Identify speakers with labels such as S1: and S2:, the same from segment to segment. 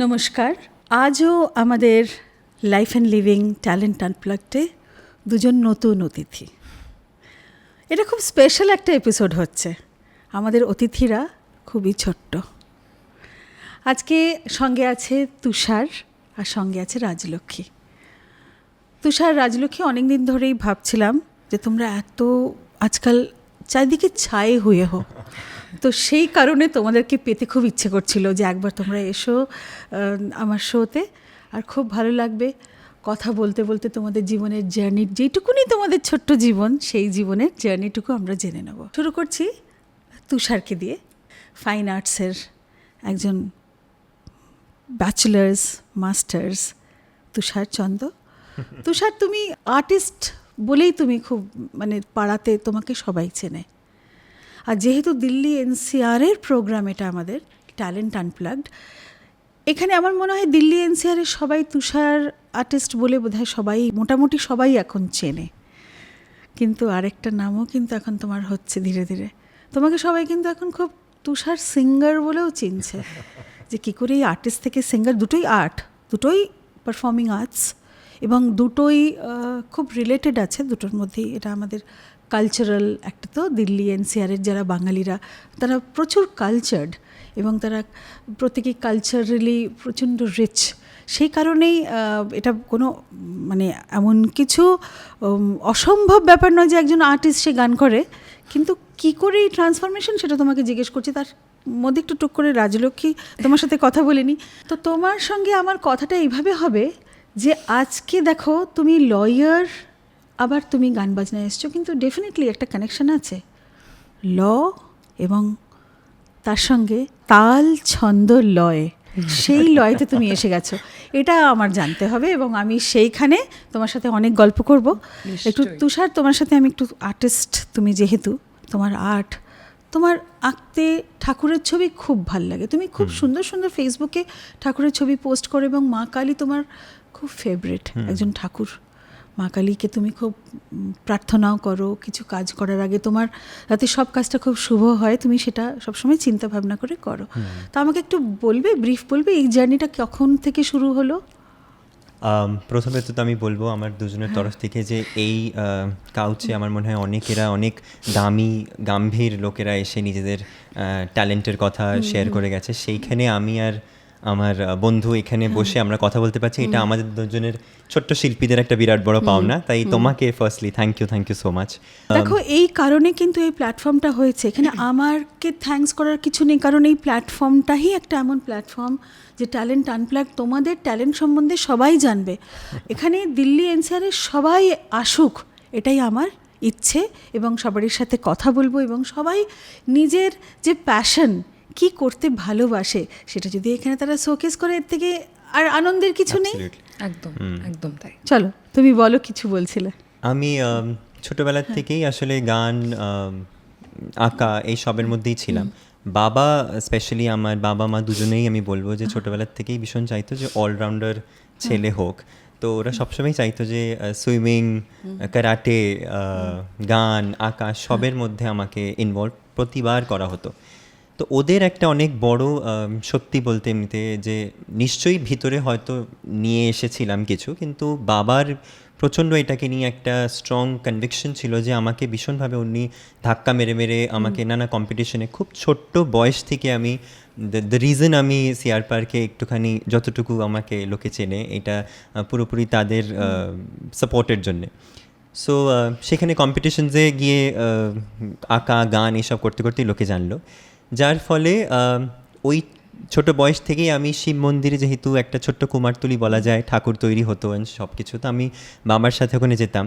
S1: নমস্কার। আজও আমাদের লাইফ অ্যান্ড লিভিং ট্যালেন্ট আনপ্লাগডে দুজন নতুন অতিথি। এটা খুব স্পেশাল একটা এপিসোড হচ্ছে। আমাদের অতিথিরা খুবই ছোট্ট। আজকে সঙ্গে আছে তুষার আর সঙ্গে আছে রাজলক্ষ্মী। তুষার, রাজলক্ষ্মী, অনেক দিন ধরেই ভাবছিলাম যে তোমরা এত আজকাল চারিদিকে ছায়ে হয়ে হো, তো সেই কারণে তোমাদেরকে পেতে খুব ইচ্ছে করছিল যে একবার তোমরা এসো আমার শোতে। আর খুব ভালো লাগবে কথা বলতে বলতে তোমাদের জীবনের জার্নি, যেটুকুনি তোমাদের ছোট্ট জীবন, সেই জীবনের জার্নিটুকু আমরা জেনে নেব। শুরু করছি তুষারকে দিয়ে। ফাইন আর্টসের একজন ব্যাচেলার্স মাস্টার্স তুষার চন্দ। তুষার, তুমি আর্টিস্ট বলেই তুমি খুব পাড়াতে তোমাকে সবাই চেনে। আর যেহেতু দিল্লি এনসিআরের প্রোগ্রাম এটা আমাদের ট্যালেন্ট আনপ্লাগড, এখানে আমার মনে হয় দিল্লি এনসিআরের সবাই তুষার আর্টিস্ট বলে বোধহয় সবাই, মোটামুটি সবাই এখন চেনে। কিন্তু আরেকটা নামও কিন্তু এখন তোমার হচ্ছে ধীরে ধীরে। তোমাকে সবাই কিন্তু এখন খুব তুষার সিঙ্গার বলেও চিনছে, যে কী করে এই আর্টিস্ট থেকে সিঙ্গার, দুটোই আর্ট, দুটোই পারফর্মিং আর্টস, এবং দুটোই খুব রিলেটেড আছে দুটোর মধ্যেই। এটা আমাদের কালচারাল একটা, তো দিল্লি এনসিআরের যারা বাঙালিরা তারা প্রচুর কালচার্ড এবং তারা প্রত্যেকেই কালচারালি প্রচণ্ড রিচ। সেই কারণেই এটা কোনো এমন কিছু অসম্ভব ব্যাপার নয় যে একজন আর্টিস্ট সে গান করে, কিন্তু কী করে এই ট্রান্সফরমেশন সেটা তোমাকে জিজ্ঞেস করছি। তার মধ্যে একটু টুক করে রাজলক্ষ্মী, তোমার সাথে কথা বলিনি, তো তোমার সঙ্গে আমার কথাটা এইভাবে হবে যে আজকে দেখো তুমি লয়ার, আবার তুমি গান বাজনায় এসছো, কিন্তু ডেফিনেটলি একটা কানেকশন আছে ল এবং তার সঙ্গে তাল ছন্দ লয়, সেই লয়তে তুমি এসে গেছো, এটা আমার জানতে হবে। এবং আমি সেইখানে তোমার সাথে অনেক গল্প করব একটু। তুষার, তোমার সাথে আমি একটু আর্টিস্ট, তুমি যেহেতু তোমার আর্ট, তোমার আঁকতে ঠাকুরের ছবি খুব ভাল লাগে, তুমি খুব সুন্দর সুন্দর ফেসবুকে ঠাকুরের ছবি পোস্ট করো, এবং মা কালী তোমার খুব ফেভারিট একজন ঠাকুর। মা কালীকে তুমি খুব প্রার্থনাও করো কিছু কাজ করার আগে, তোমার যাতে সব কাজটা খুব শুভ হয়, তুমি সেটা সবসময় চিন্তা ভাবনা করে করো। তো আমাকে একটু বলবে, ব্রিফ বলবে এই জার্নিটা কখন থেকে শুরু হলো?
S2: প্রথমে তো আমি বলবো আমার দুজনের তরফ থেকে যে এই কাউচে আমার মনে হয় অনেকেরা, অনেক দামি গাম্ভীর লোকেরা এসে নিজেদের ট্যালেন্টের কথা শেয়ার করে গেছে। সেইখানে আমি আর আমার বন্ধু এখানে বসে আমরা কথা বলতে পারছি, এটা আমাদের দুজনের ছোট্ট শিল্পীদের একটা বিরাট বড় পাওনা। তাই তোমাকে firstly thank you so much.
S1: দেখো, এই কারণে কিন্তু এই প্ল্যাটফর্মটা হয়েছে, এখানে আমারকে থ্যাঙ্কস করার কিছু নেই, কারণ এই প্ল্যাটফর্মটাই একটা এমন প্ল্যাটফর্ম যে ট্যালেন্ট আনপ্লাগড, তোমাদের ট্যালেন্ট সম্বন্ধে সবাই জানবে। এখানে দিল্লি এনসিআরের সবাই আসুক, এটাই আমার ইচ্ছে, এবং সবারই সাথে কথা বলবো, এবং সবাই নিজের যে প্যাশন, কি করতে ভালোবাসে, সেটা যদি এখানে তারা শোকেস করে, এর থেকে আর আনন্দের কিছু নেই।
S3: একদম একদম তাই।
S1: চলো, তুমি বলো, কিছু বলছিলে।
S2: আমি ছোটোবেলার থেকেই আসলে গান, আঁকা এই সবের মধ্যেই ছিলাম। বাবা, স্পেশালি আমার বাবা মা দুজনেই আমি বলবো যে ছোটোবেলার থেকেই ভীষণ চাইতো যে অলরাউন্ডার ছেলে হোক। তো ওরা সবসময় চাইতো যে সুইমিং, ক্যারাটে, গান, আঁকা সবের মধ্যে আমাকে ইনভলভ প্রতিবার করা হতো। তো ওদের একটা অনেক বড় সত্যি বলতে এমনিতে যে নিশ্চয়ই ভিতরে হয়তো নিয়ে এসেছিলাম কিছু, কিন্তু বাবার প্রচণ্ড এটাকে নিয়ে একটা স্ট্রং কনভিকশন ছিল যে আমাকে ভীষণভাবে উনি ধাক্কা মেরে মেরে আমাকে নানা কম্পিটিশনে খুব ছোট্ট বয়স থেকে আমি দ্য রিজন আমি সিআর পার্কে একটুখানি যতটুকু আমাকে লোকে চেনে, এটা পুরোপুরি তাদের সাপোর্টের জন্যে। সো সেখানে কম্পিটিশনসে গিয়ে আঁকা গান এসব করতে করতেই লোকে জানলো, যার ফলে ওই ছোট বয়স থেকেই আমি শিব মন্দিরে, যেহেতু একটা ছোট্ট কুমারতুলি বলা যায়, ঠাকুর তৈরি হতো সব কিছু, তো আমি বাবার সাথে ওখানে যেতাম।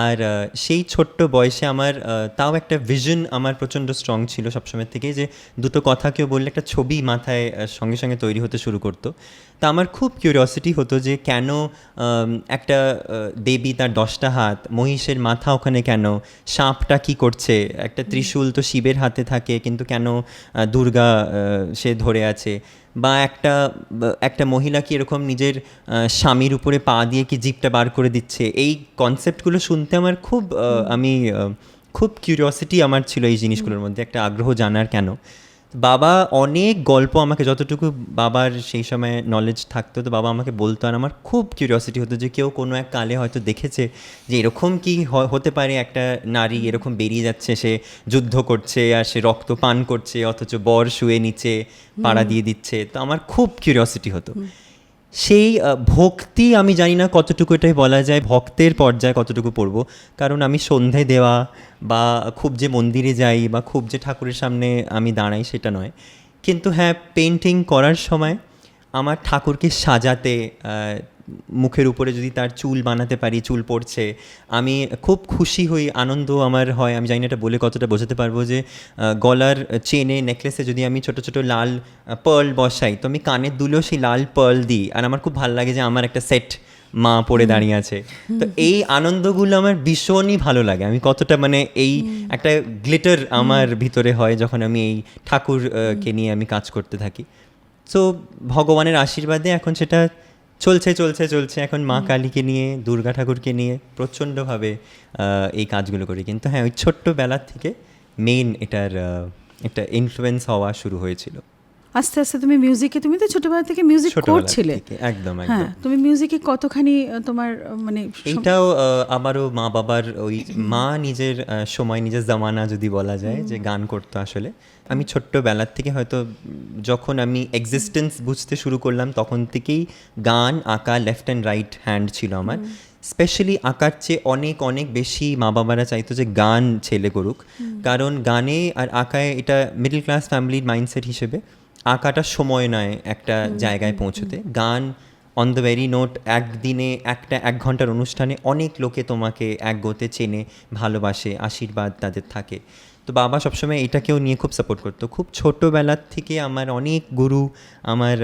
S2: আর সেই ছোট্ট বয়সে আমার তাও একটা ভিশন আমার প্রচণ্ড স্ট্রং ছিল সবসময় থেকে, যে দুটো কথা কেউ বললে একটা ছবি মাথায় সঙ্গে সঙ্গে তৈরি হতে শুরু করতো। তা আমার খুব কিউরিওসিটি হতো যে কেন একটা দেবী, তার 10টা হাত, মহিষের মাথা ওখানে কেন, সাপটা কি করছে, একটা ত্রিশূল তো শিবের হাতে থাকে, কিন্তু কেন দুর্গা সে ধরে আছে, বা একটা মহিলা কি এরকম নিজের স্বামীর উপরে পা দিয়ে কি জিভটা বার করে দিচ্ছে, এই কনসেপ্টগুলো শুনতে আমার খুব কিউরিওসিটি আমার ছিল এই জিনিসগুলোর মধ্যে, একটা আগ্রহ জানার কেন। বাবা অনেক গল্প আমাকে, যতটুকু বাবার সেই সময় নলেজ থাকতো, তো বাবা আমাকে বলতো, আর আমার খুব কিউরিওসিটি হতো যে কেউ কোনো এক কালে হয়তো দেখেছে যে এরকম কি হতে পারে, একটা নারী এরকম বেরিয়ে যাচ্ছে, সে যুদ্ধ করছে আর সে রক্ত পান করছে, অথচ বর শুয়ে নিচে পাড়া দিয়ে দিচ্ছে। তো আমার খুব কিউরিওসিটি হতো। সেই ভক্তি আমি জানি না কতটুকু এটাই বলা যায় ভক্তের পর্যায়ে কতটুকু পড়বো, কারণ আমি সন্ধে দেওয়া বা খুব যে মন্দিরে যাই বা খুব যে ঠাকুরের সামনে আমি দাঁড়াই সেটা নয়, কিন্তু হ্যাঁ পেন্টিং করার সময় আমার ঠাকুরকে সাজাতে, মুখের উপরে যদি তার চুল বানাতে পারি, চুল পড়ছে, আমি খুব খুশি হই, আনন্দ আমার হয়। আমি জানি না এটা বলে কতটা বোঝাতে পারবো যে গলার চেনে, নেকলেসে যদি আমি ছোট ছোট লাল পার্ল বসাই, তো আমি কানের দুলেও সেই লাল পার্ল দিই, আর আমার খুব ভালো লাগে যে আমার একটা সেট মা পড়ে দাঁড়িয়ে আছে। তো এই আনন্দগুলো আমার ভীষণই ভালো লাগে। আমি কতটা মানে এই একটা গ্লিটার আমার ভিতরে হয় যখন আমি এই ঠাকুরকে নিয়ে আমি কাজ করতে থাকি। সো ভগবানের আশীর্বাদে এখন সেটা চলছে চলছে চলছে। এখন মা কালীকে নিয়ে, দুর্গা ঠাকুরকে নিয়ে প্রচণ্ডভাবে এই কাজগুলো করি। কিন্তু হ্যাঁ, ওই ছোট্টবেলার থেকে মেইন এটার একটা ইনফ্লুয়েন্স হওয়া শুরু হয়েছিল।
S1: আস্তে আস্তে তুমি মিউজিকে, তুমি তো ছোটবেলা থেকে মিউজিক করছিলে।
S2: একদম
S1: হ্যাঁ,
S2: একদম।
S1: তুমি মিউজিকে কতখানি তোমার মানে
S2: এইটাও আমারও মা বাবার ওই মা নিজের সময়, নিজের জামানা যদি বলা যায়, যে গান করতো আসলে। আমি ছোট্টবেলার থেকে হয়তো যখন আমি এক্সিস্টেন্স বুঝতে শুরু করলাম তখন থেকেই গান, আঁকা লেফট অ্যান্ড রাইট হ্যান্ড ছিল আমার। স্পেশালি আঁকার চেয়ে অনেক অনেক বেশি মা বাবারা চাইতো যে গান ছেলে করুক, কারণ গানে আর আঁকায় এটা মিডল ক্লাস ফ্যামিলির মাইন্ডসেট হিসেবে আঁকাটা সময় নয় একটা জায়গায় পৌঁছতে। গান অন দ্য ভেরি নোট, একদিনে এক ঘন্টার অনুষ্ঠানে অনেক লোকে তোমাকে এক গোতে চেনে, ভালোবাসে, আশীর্বাদ তাদের থাকে। তো বাবা সবসময় এটাকেও নিয়ে খুব সাপোর্ট করতো। খুব ছোটোবেলার থেকে আমার অনেক গুরু, আমার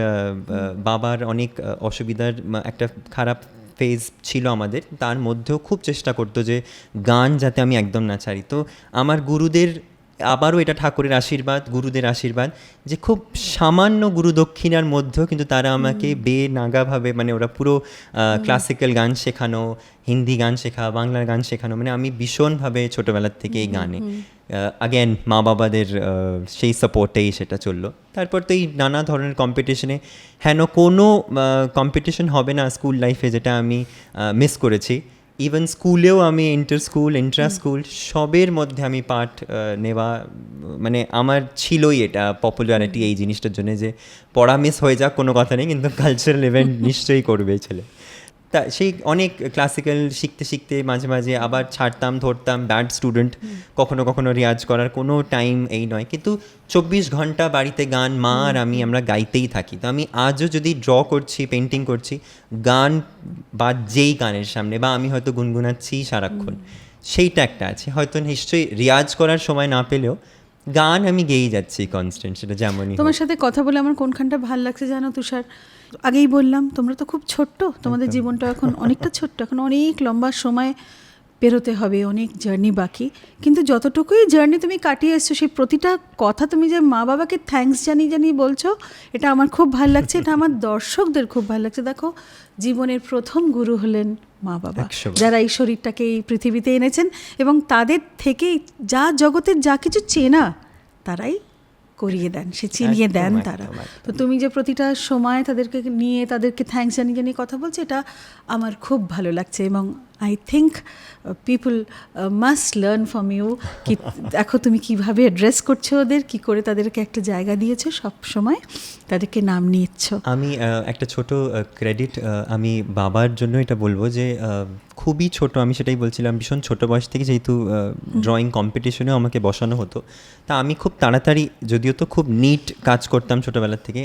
S2: বাবার অনেক অসুবিধার একটা খারাপ ফেজ ছিল আমাদের, তার মধ্যেও খুব চেষ্টা করতো যে গান যাতে আমি একদম না ছাড়ি। তো আমার গুরুদের, আবারও এটা ঠাকুরের আশীর্বাদ, গুরুদের আশীর্বাদ, যে খুব সামান্য গুরু দক্ষিণার মধ্যেও কিন্তু তারা আমাকে বেনাগাভাবে, মানে ওরা পুরো ক্লাসিক্যাল গান শেখানো, হিন্দি গান শেখা, বাংলার গান শেখানো, মানে আমি ভীষণভাবে ছোটোবেলার থেকে এই গানে আগেন মা বাবাদের সেই সাপোর্টেই সেটা চললো। তারপর তো এই নানা ধরনের কম্পিটিশনে, হেন কোনো কম্পিটিশন হবে না স্কুল লাইফে যেটা আমি মিস করেছি। ইভেন স্কুলেও আমি ইন্টার স্কুল, ইন্ট্রা স্কুল সবের মধ্যে আমি পার্ট নেওয়া, মানে আমার ছিলই এটা পপুলারিটি এই জিনিসটার জন্য, যে পড়া মিস হয়ে যাক কোনো কথা নেই, কিন্তু কালচারাল ইভেন্ট নিশ্চয়ই করবে ছেলে। তা সেই অনেক ক্লাসিক্যাল শিখতে শিখতে মাঝে মাঝে আবার ছাড়তাম, ধরতাম ব্যাড স্টুডেন্ট, কখনো কখনো রিয়াজ করার কোনো টাইম এই নয়, কিন্তু 24 ঘন্টা বাড়িতে গান, মা আর আমরা গাইতেই থাকি। তো আমি আজও যদি ড্র করছি, পেন্টিং করছি, গান বা যেই গানের সামনে, বা আমি হয়তো গুনগুনাচ্ছি সারাক্ষণ, সেইটা একটা আছে। হয়তো নিশ্চয়ই রিয়াজ করার সময় না পেলেও গান আমি গেয়েই যাচ্ছি কনস্ট্যান্ট, সেটা যেমনই।
S1: তোমার সাথে কথা বলে আমার কোনখানটা ভাল লাগছে জানো তুষার? আগেই বললাম তোমরা তো খুব ছোট্ট, তোমাদের জীবনটা এখন অনেকটা ছোট্ট, এখন অনেক লম্বা সময় পেরোতে হবে, অনেক জার্নি বাকি। কিন্তু যতটুকুই জার্নি তুমি কাটিয়ে এসছো, সেই প্রতিটা কথা তুমি যে মা বাবাকে থ্যাঙ্কস জানিয়ে বলছো, এটা আমার খুব ভালো লাগছে, এটা আমার দর্শকদের খুব ভালো লাগছে। দেখো, জীবনের প্রথম গুরু হলেন মা বাবা, যারা এই শরীরটাকে এই পৃথিবীতে এনেছেন, এবং তাদের থেকেই যা জগতের যা কিছু চেনা তারাই করিয়ে দেন, সে চিনিয়ে দেন তারা। তো তুমি যে প্রতিটা সময় তাদেরকে নিয়ে, তাদেরকে থ্যাঙ্কস জানিয়ে কথা বলছো, এটা আমার খুব ভালো লাগছে। এবং I think people must learn from you, কি দেখো তুমি কীভাবে অ্যাড্রেস করছো ওদের, কী করে তাদেরকে একটা জায়গা দিয়েছো, সব সময় তাদেরকে নাম নিচ্ছ।
S2: আমি একটা ছোট ক্রেডিট আমি বাবার জন্য এটা বলবো, যে খুবই ছোট, আমি সেটাই বলছিলাম, ভীষণ ছোটো বয়স থেকে যেহেতু ড্রয়িং কম্পিটিশনেও আমাকে বসানো হতো, তা আমি খুব তাড়াতাড়ি, যদিও তো খুব নিট কাজ করতাম ছোটোবেলার থেকে,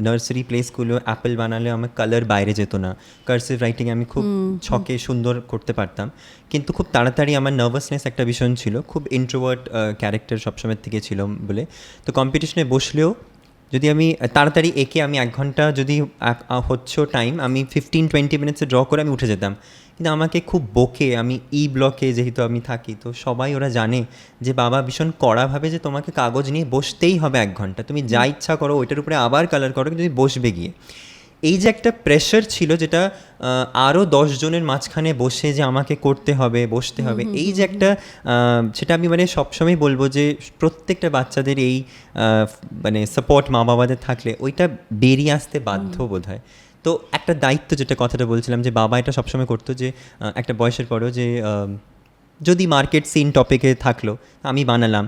S2: নার্সারি প্লে স্কুলেও অ্যাপেল বানালে আমার কালার বাইরে যেত না, কার্সিভ রাইটিং আমি খুব ছকে সুন্দর করতে পারতাম, কিন্তু খুব তাড়াতাড়ি আমার নার্ভাসনেস একটা ভীষণ ছিল, খুব ইন্ট্রোভার্ট ক্যারেক্টার সবসময় থেকে ছিল বলে, তো কম্পিটিশনে বসলেও যদি আমি তাড়াতাড়ি এঁকে আমি 1 ঘন্টা যদি হচ্ছে টাইম, আমি 15-20 মিনিটসে ড্র করে আমি উঠে যেতাম। কিন্তু আমাকে খুব বকে, আমি ব্লকে যেহেতু আমি থাকি, তো সবাই ওরা জানে যে বাবা ভীষণ কড়াভাবে যে তোমাকে কাগজ নিয়ে বসতেই হবে 1 ঘন্টা, তুমি যা ইচ্ছা করো ওইটার উপরে আবার কালার করো, কিন্তু তুমি বসবে গিয়ে। এই যে একটা প্রেশার ছিল যেটা আরও 10 জনের মাঝখানে বসে যে আমাকে করতে হবে, বসতে হবে, এই যে একটা সেটা আমি মানে সবসময় বলবো যে প্রত্যেকটা বাচ্চাদের এই মানে সাপোর্ট মা বাবাদের থাকলে ওইটা বেরিয়ে আসতে বাধ্য বোধ হয়। তো একটা দায়িত্ব, যেটা কথাটা বলছিলাম যে বাবা এটা সবসময় করতো যে একটা বয়সের পরেও যে যদি মার্কেট সিন টপিকে থাকলো আমি বানালাম,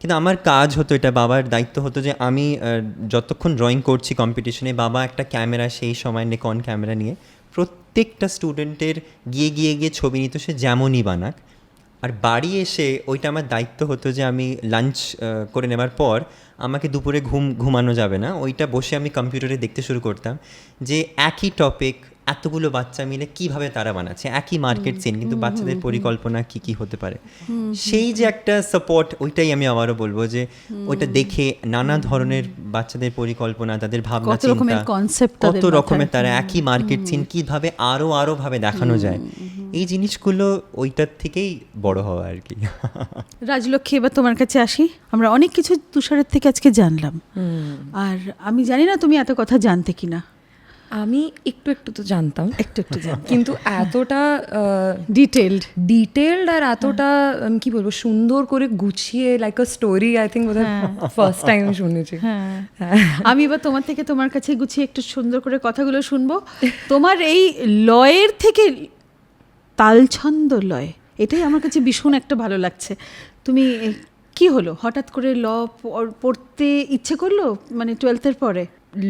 S2: কিন্তু আমার কাজ হতো এটা, বাবার দায়িত্ব হতো যে আমি যতক্ষণ ড্রয়িং করছি কম্পিটিশনে, বাবা একটা ক্যামেরা, সেই সময় নিকন ক্যামেরা নিয়ে প্রত্যেকটা স্টুডেন্টের গিয়ে গিয়ে গিয়ে ছবি নিত, সে যেমনই বানাক। আর বাড়ি এসে ওইটা আমার দায়িত্ব হতো যে আমি লাঞ্চ করে নেবার পর আমাকে দুপুরে ঘুমানো যাবে না, ওইটা বসে আমি কম্পিউটারে দেখতে শুরু করতাম যে একই টপিক এতগুলো বাচ্চা মিলে কিভাবে তারা বানাচ্ছে, একই মার্কেট সিন, কিন্তু বাচ্চাদের পরিকল্পনা কি কি হতে পারে, সেই যে একটা সাপোর্ট, ওইটাই আমি আবারও বলবো যে ওইটা দেখে নানা ধরনের বাচ্চাদের পরিকল্পনা, তাদের ভাবনা চিন্তা, কত রকমের তারা একই মার্কেট সিন কিভাবে আরো ভাবে দেখানো যায়, এই জিনিসগুলো ওইটার থেকেই বড় হওয়া আর কি।
S1: রাজলক্ষ্মী, এবার তোমার কাছে আসি। আমরা অনেক কিছু তুষারের থেকে আজকে জানলাম, আর আমি জানি না তুমি এত কথা জানতে কিনা।
S3: আমি একটু তো জানতাম,
S1: একটু জানতাম,
S3: কিন্তু এতটা ডিটেলড আর এতটা কি বলবো সুন্দর করে গুছিয়ে like a story, I think বোধহয় ফার্স্ট টাইম শুনেছি।
S1: আমি এবার তোমার থেকে তোমার কাছে গুছিয়ে একটু সুন্দর করে কথাগুলো শুনবো। তোমার এই লয়ের থেকে তালছন্দ লয়, এটাই আমার কাছে ভীষণ একটা ভালো লাগছে। তুমি কি হলো হঠাৎ করে ল পড়তে ইচ্ছে করলো, মানে 12th পরে?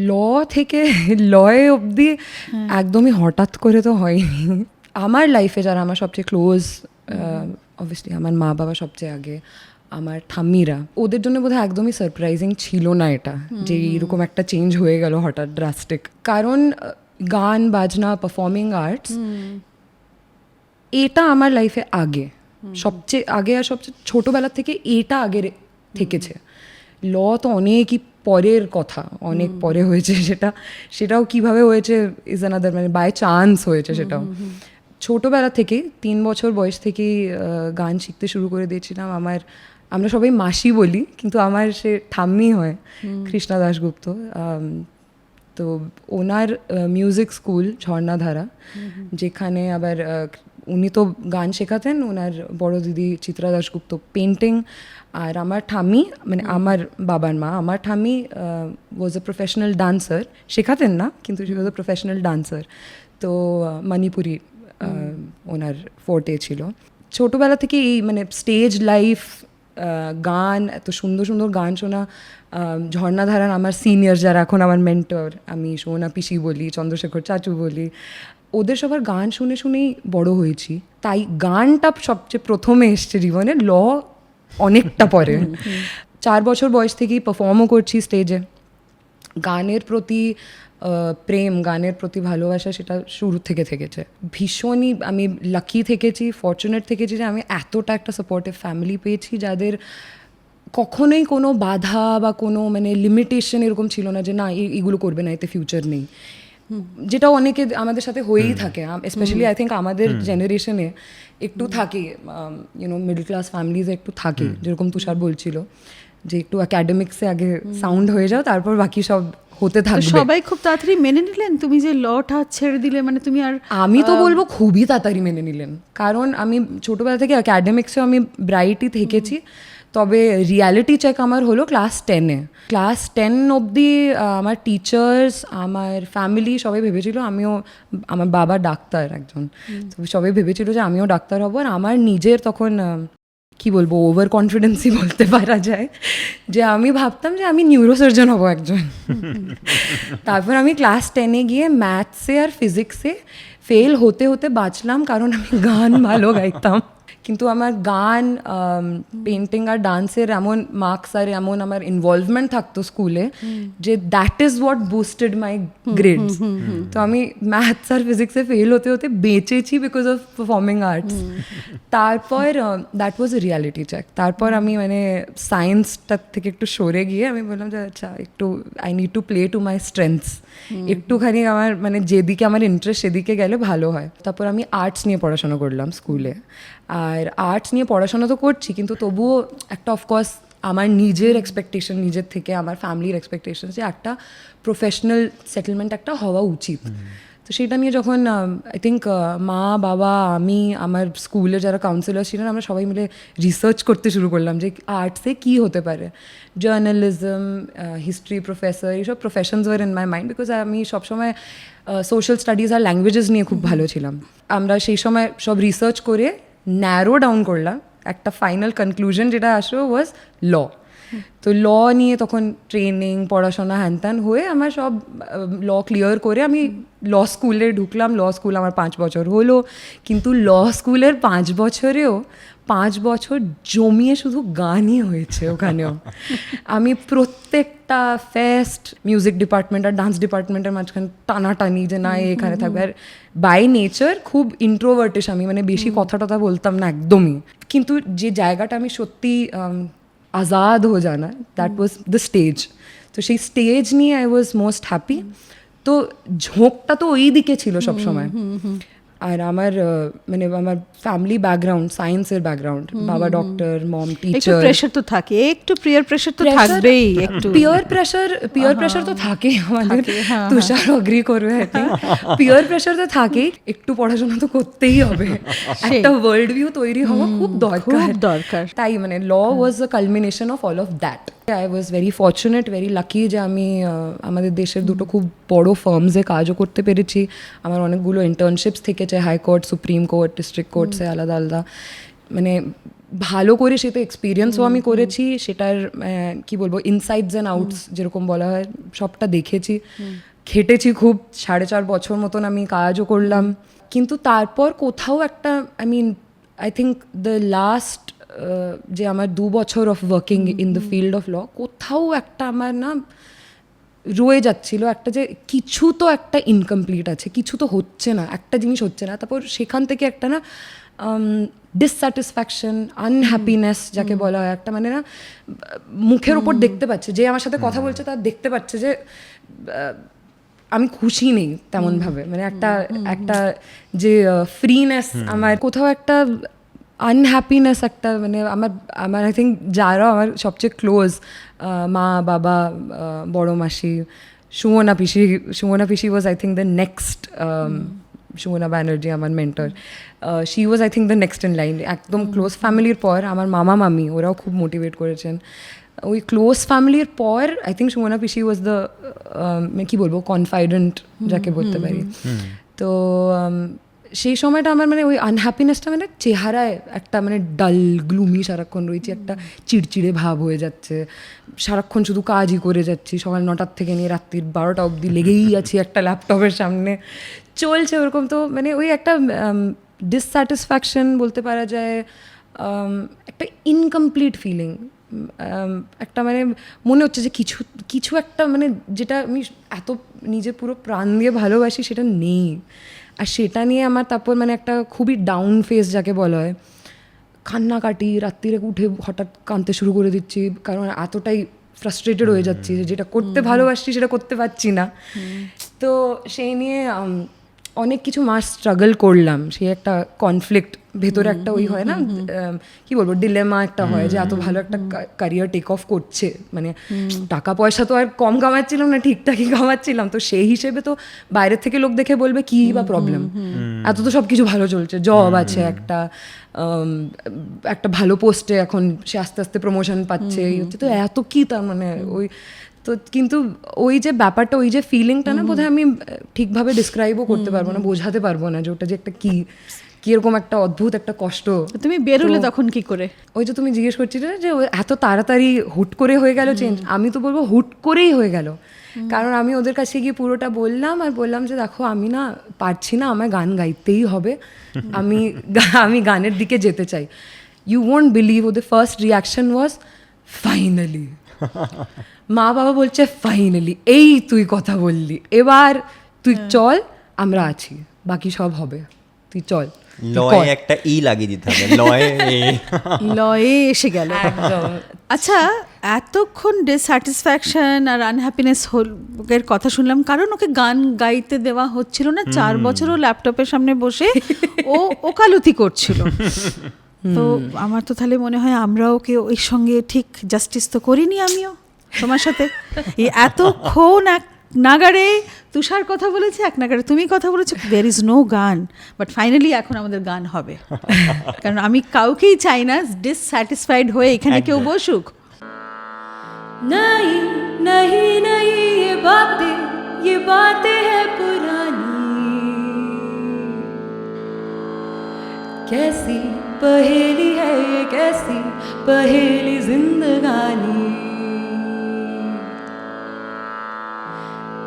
S3: ল থেকে লয়ে অবধি একদমই হঠাৎ করে তো হয়নি। আমার লাইফে যারা আমার সবচেয়ে ক্লোজ, অবভিয়াসলি আমার মা বাবা সবচেয়ে আগে, আমার ঠাম্মিরা, ওদের জন্য বোধহয় একদমই সারপ্রাইজিং ছিল না এটা যে এরকম একটা চেঞ্জ হয়ে গেল হঠাৎ ড্রাস্টিক। কারণ গান বাজনা, পারফর্মিং আর্টস, এটা আমার লাইফে আগে, সবচেয়ে আগে, আর সবচেয়ে ছোটোবেলা থেকে এটা আগে থেকেছে। ল তো অনেকই পরের কথা, অনেক পরে হয়েছে, সেটাও কিভাবে হয়েছে ইজ অ্যানাদার, মানে বাই চান্স হয়েছে সেটাও। ছোটোবেলা থেকে 3 বছর বয়স থেকেই গান শিখতে শুরু করে দিয়েছিলাম। আমরা সবাই মাসি বলি, কিন্তু আমার সে ঠাম্মি হয়, কৃষ্ণা দাশগুপ্ত। তো ওনার মিউজিক স্কুল ঝর্ণাধারা, যেখানে আবার উনি তো গান শেখাতেন, ওনার বড় দিদি চিত্রা দাশগুপ্ত পেন্টিং, আর আমার ঠাম্মি, মানে আমার বাবার মা, আমার ঠাম্মি ওয়াজ এ প্রফেশনাল ডান্সার, শেখাতেন না কিন্তু she was a professional dancer. তো মণিপুরি ওনার ফোর্টে ছিল। ছোটোবেলা থেকে এই মানে স্টেজ লাইফ, গান, এত সুন্দর সুন্দর গান শোনা। ঝর্ণাধারার আমার সিনিয়র যারা এখন আমার মেন্টর, আমি সোনা পিসি বলি, চন্দ্রশেখর চাচু বলি, ওদের সবার গান শুনে শুনেই বড় হয়েছি। তাই গানটা সবচেয়ে প্রথমে এসছে জীবনে, ল অনেকটা পরে। 4 বছর বয়স থেকেই পারফর্মও করছি স্টেজে। গানের প্রতি প্রেম, গানের প্রতি ভালোবাসা, সেটা শুরু থেকে থেকেছে। ভীষণই আমি লাকি থেকেছি, ফর্চুনেট থেকেছি যে আমি এতটা একটা সাপোর্টিভ ফ্যামিলি পেয়েছি, যাদের কখনোই কোনো বাধা বা কোনো মানে লিমিটেশন এরকম ছিল না যে না এগুলো করবে না, এতে ফিউচার নেই, যেটা অনেকে আমাদের সাথে হয়েই থাকে। স্পেশালি আই থিঙ্ক আমাদের জেনারেশনে একটু থাকে, ইউনো মিডল ক্লাস ফ্যামিলিজে একটু থাকে, যেরকম তুষার বলছিল যে একটু একাডেমিক্সে আগে সাউন্ড হয়ে যাও, তারপর বাকি সব হতে থাকবে।
S1: সবাই খুব তাড়াতাড়ি মেনে নিলেন তুমি যে লটা ছেড়ে দিলে, মানে তুমি আর? আমি
S3: তো বলবো খুবই তাড়াতাড়ি মেনে নিলেন, কারণ আমি ছোটোবেলা থেকে একাডেমিক্সেও আমি ব্রাইটই থেকেছি। তবে রিয়ালিটি চেক আমার হলো ক্লাস 10-এ। ক্লাস 10 অবধি আমার টিচার্স, আমার ফ্যামিলি সবাই ভেবেছিল আমিও, আমার বাবা ডাক্তার একজন, তো সবাই ভেবেছিল যে আমিও ডাক্তার হব। আর আমার নিজের তখন কি বলবো ওভার কনফিডেন্সই বলতে পারা যায়, যে আমি ভাবতাম যে আমি নিউরোসার্জন হব একজন। তারপর আমি ক্লাস 10-এ গিয়ে ম্যাথসে আর ফিজিক্সে ফেল হতে হতে বাঁচলাম, কারণ আমি গান ভালো গাইতাম। কিন্তু আমার গান, পেন্টিং আর ডান্সের এমন মার্কস আর এমন আমার ইনভলভমেন্ট থাকতো স্কুলে, যে that is what boosted my grades. তো আমি ম্যাথস আর ফিজিক্সে ফেল হতে হতে বেঁচেছি বিকজ অফ পারফর্মিং আর্টস। তারপর that was a reality check. তারপর আমি মানে সায়েন্সটার থেকে একটু সরে গিয়ে আমি বললাম যে আচ্ছা একটু I need to play to my strengths, একটুখানি আমার মানে যেদিকে আমার ইন্টারেস্ট সেদিকে গেলে ভালো হয়। তারপর আমি আর্টস নিয়ে পড়াশোনা করলাম স্কুলে। আর আর্টস নিয়ে পড়াশোনা তো করছি, কিন্তু তবুও একটা অফকোর্স আমার নিজের এক্সপেকটেশন নিজের থেকে, আমার ফ্যামিলির এক্সপেকটেশন, যে একটা প্রফেশনাল সেটেলমেন্ট একটা হওয়া উচিত। তো সেটা নিয়ে যখন আই থিঙ্ক মা বাবা আমি আমার স্কুলে যারা কাউন্সিলর ছিলেন আমরা সবাই মিলে রিসার্চ করতে শুরু করলাম যে আর্টসে কী হতে পারে। জার্নালিজম, হিস্ট্রি প্রফেসর, এইসব professions were in my mind, because আমি সবসময় সোশ্যাল স্টাডিজ আর ল্যাঙ্গুয়েজেস নিয়ে খুব ভালো ছিলাম। আমরা সেই সময় সব রিসার্চ করে ন্যারো ডাউন করলাম, একটা ফাইনাল কনক্লুশন যেটা আসলো ওয়াজ ল। তো ল নিয়ে তখন ট্রেনিং পড়াশোনা হ্যান হয়ে আমার সব ল ক্লিয়ার করে আমি ল স্কুলে ঢুকলাম। ল স্কুল আমার 5 বছর হলো, কিন্তু ল স্কুলের 5 বছরেও 5 বছর জমিয়ে শুধু গানই হয়েছে ওখানেও। আমি প্রত্যেকটা ফেস্ট, মিউজিক ডিপার্টমেন্ট আর ডান্স ডিপার্টমেন্টের মাঝখানে টানাটানি যে না এখানে থাকবে। আর বাই নেচার খুব ইন্ট্রোভার্টিশ আমি, মানে বেশি কথা টথা বলতাম না একদমই। কিন্তু যে জায়গাটা আমি সত্যি আজাদ হয়ে জানা, দ্যাট ওয়াজ দ্য স্টেজ। তো সেই স্টেজ নিয়ে আই ওয়াজ মোস্ট হ্যাপি। তো ঝোঁকটা তো ওই দিকে ছিল সবসময়। আর আমার মানে আমার ফ্যামিলি ব্যাকগ্রাউন্ড সায়েন্সের ব্যাকগ্রাউন্ড, বাবা ডক্টর, মম
S1: একটু
S3: টিচার।
S1: প্রেশার তো থাকে, একটু পিয়ার প্রেশার তো থাকবেই, একটু
S3: পিয়ার প্রেশার তো থাকে আমাদের, তুষার অ্যাগ্রি করবে। পিয়ার প্রেশার তো থাকেই, একটু পড়াশোনা তো করতেই হবে, একটা ওয়ার্ল্ড ভিউ তৈরি হওয়া খুব দরকার। তাই মানে law was a culmination of all of that. I was very fortunate, very lucky যে আমি আমাদের দেশের দুটো খুব বড় ফার্মসে কাজও করতে পেরেছি। আমার অনেকগুলো ইন্টার্নশিপস থেকেছে, হাইকোর্ট, সুপ্রিম কোর্ট, ডিস্ট্রিক্ট কোর্টসে আলাদা আলাদা। মানে ভালো করে সে তো এক্সপিরিয়েন্সও আমি করেছি, সেটার কি বলবো ইনসাইডস অ্যান্ড আউটস যেরকম বলা হয় সবটা দেখেছি, খেটেছি খুব। 4.5 বছর মতন আমি কাজও করলাম। কিন্তু তারপর কোথাও একটা আই থিঙ্ক দ্য লাস্ট যে আমার 2 বছর of working in the field of law, কোথাও একটা আমার না রয়ে যাচ্ছিল একটা, যে কিছু তো একটা ইনকমপ্লিট আছে, কিছু তো হচ্ছে না, একটা জিনিস হচ্ছে না। তারপর সেখান থেকে একটা না ডিসস্যাটিসফ্যাকশন, আনহ্যাপিনেস যাকে বলা হয়, একটা মানে না মুখের ওপর দেখতে পাচ্ছে, যে আমার সাথে কথা বলছে তার দেখতে পাচ্ছে যে আমি খুশি নেই তেমনভাবে। মানে একটা যে ফ্রিনেস, আমার কোথাও একটা আনহ্যাপিনেস, একটা মানে আমার আই থিঙ্ক যারা আমার সবচেয়ে ক্লোজ, মা বাবা, বড় মাসি, সুমনা পিসি was I think the next, Sumana Banerjee আমার mentor, she was I think the next in line. একদম ক্লোজ ফ্যামিলির পর আমার মামা মামি ওরাও খুব মোটিভেট করেছেন। ওই ক্লোজ ফ্যামিলির পর আই থিঙ্ক সুমনা পিসি ওয়াজ দ্য কী বলবো কনফাইডেন্ট যাকে বলতে পারি। তো সেই সময়টা আমার মানে ওই আনহ্যাপিনেসটা মানে চেহারায় একটা মানে ডাল গ্লুমি সারাক্ষণ রয়েছে, একটা চিড়চিড়ে ভাব হয়ে যাচ্ছে, সারাক্ষণ শুধু কাজই করে যাচ্ছি, সকাল 9টার থেকে নিয়ে রাত্রির 12টা অবধি লেগেই আছি একটা ল্যাপটপের সামনে, চলছে ওরকম। তো মানে ওই একটা ডিসস্যাটিসফ্যাকশন বলতে পারা যায়, একটা ইনকমপ্লিট ফিলিং, একটা মানে মনে হচ্ছে যে কিছু একটা মানে যেটা আমি এত নিজে পুরো প্রাণ দিয়ে ভালোবাসি সেটা নেই। আর সেটা নিয়ে আমার তারপর মানে একটা খুবই ডাউন ফেজ যাকে বলা হয়, কান্নাকাটি, রাত্রিরে উঠে হঠাৎ কাঁদতে শুরু করে দিচ্ছি, কারণ এতটাই ফ্রাস্ট্রেটেড হয়ে যাচ্ছি যে যেটা করতে ভালোবাসছি সেটা করতে পারছি না। তো সেই নিয়ে অনেক কিছু মাস স্ট্রাগল করলাম, সেই একটা কনফ্লিক্ট ভেতরে একটা ওই হয় না কি বলবো ডিলেমা একটা হয়, যে এত ভালো একটা ক্যারিয়ার টেক অফ করছে, মানে টাকা পয়সা তো আর কম কামাচ্ছিলাম না, ঠিকঠাকই কামাচ্ছিলাম। তো সেই হিসেবে তো বাইরের থেকে লোক দেখে বলবে কি বা প্রবলেম, এত তো সব কিছু ভালো চলছে, জব আছে, একটা ভালো পোস্টে এখন সে আস্তে আস্তে প্রমোশন পাচ্ছে, এই হচ্ছে, তো এত কি তার মানে ওই তো। কিন্তু ওই যে ব্যাপারটা, ওই যে ফিলিংটা না বোধহয় আমি ঠিকভাবে ডিসক্রাইবও করতে পারবো না, বোঝাতে পারবো না যে ওটা যে একটা কিরকম একটা অদ্ভুত একটা কষ্ট।
S1: তুমি বেরোলে তখন কি করে?
S3: ওই যে তুমি জিজ্ঞেস করছিলে যে এত তাড়াতাড়ি হুট করে হয়ে গেল চেঞ্জ, আমি তো বলবো হুট করেই হয়ে গেল। কারণ আমি ওদের কাছে গিয়ে পুরোটা বললাম, আর বললাম যে দেখো আমি না পারছি না, আমার গান গাইতেই হবে, আমি গানের দিকে যেতে চাই। ইউ ওয়ন্ট বিলিভ ওদের ফার্স্ট রিয়াকশন ওয়াজ ফাইনালি। মা বাবা বলছে ফাইনালি এই তুই কথা বললি, এবার তুই চল, আমরা আছি, বাকি সব হবে, তুই চল।
S2: লয়ে একটা লাগিয়ে দিতে হবে,
S1: লয়ে এসে গেল। আচ্ছা, এতক্ষণ ডিসস্যাটিসফ্যাকশন আর আনহ্যাপিনেস এর কথা শুনলাম, কারণ ওকে গান গাইতে দেওয়া হচ্ছিল না। 4 বছরও ল্যাপটপের সামনে বসে ও ওকালতি করছিল। তো আমার তো তাহলে মনে হয় আমরাও ওকে ওই সঙ্গে ঠিক জাস্টিস তো করিনি আমিও তোমার সাথে। এই এতক্ষণ এক নাগারে তুষার কথা বলেছে, এক নাগারে তুমি কথা বলেছো, দেয়ার ইজ নো গান, বাট ফাইনালি এখন আমাদের গান হবে। কারণ আমি কাউকেই চাই না ডিসস্যাটিসফাইড হয়ে এখানে কেউ বসুক।
S4: नहीं नहीं नहीं ये बातें हैं पुरानी, कैसी पहेली है ये, कैसी पहेली जिंदगानी।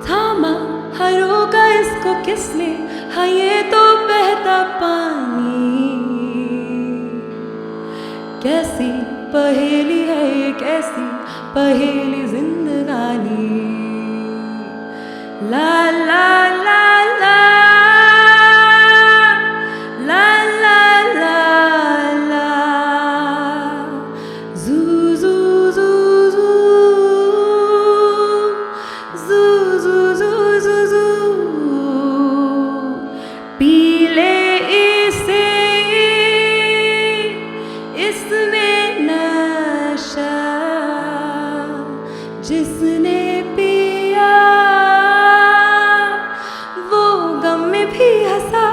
S4: थामा हरों का इसको किसने, हाँ ये तो बहता पानी, कैसी पहेली है ये, कैसी पहेली जिंदगानी। ला ला ला ला ला ला ला ला, जू जू जू जू जू जू जू जू जू, पीले इसे इसमें नशा, जिसने पिया वो गम में भी हंसा,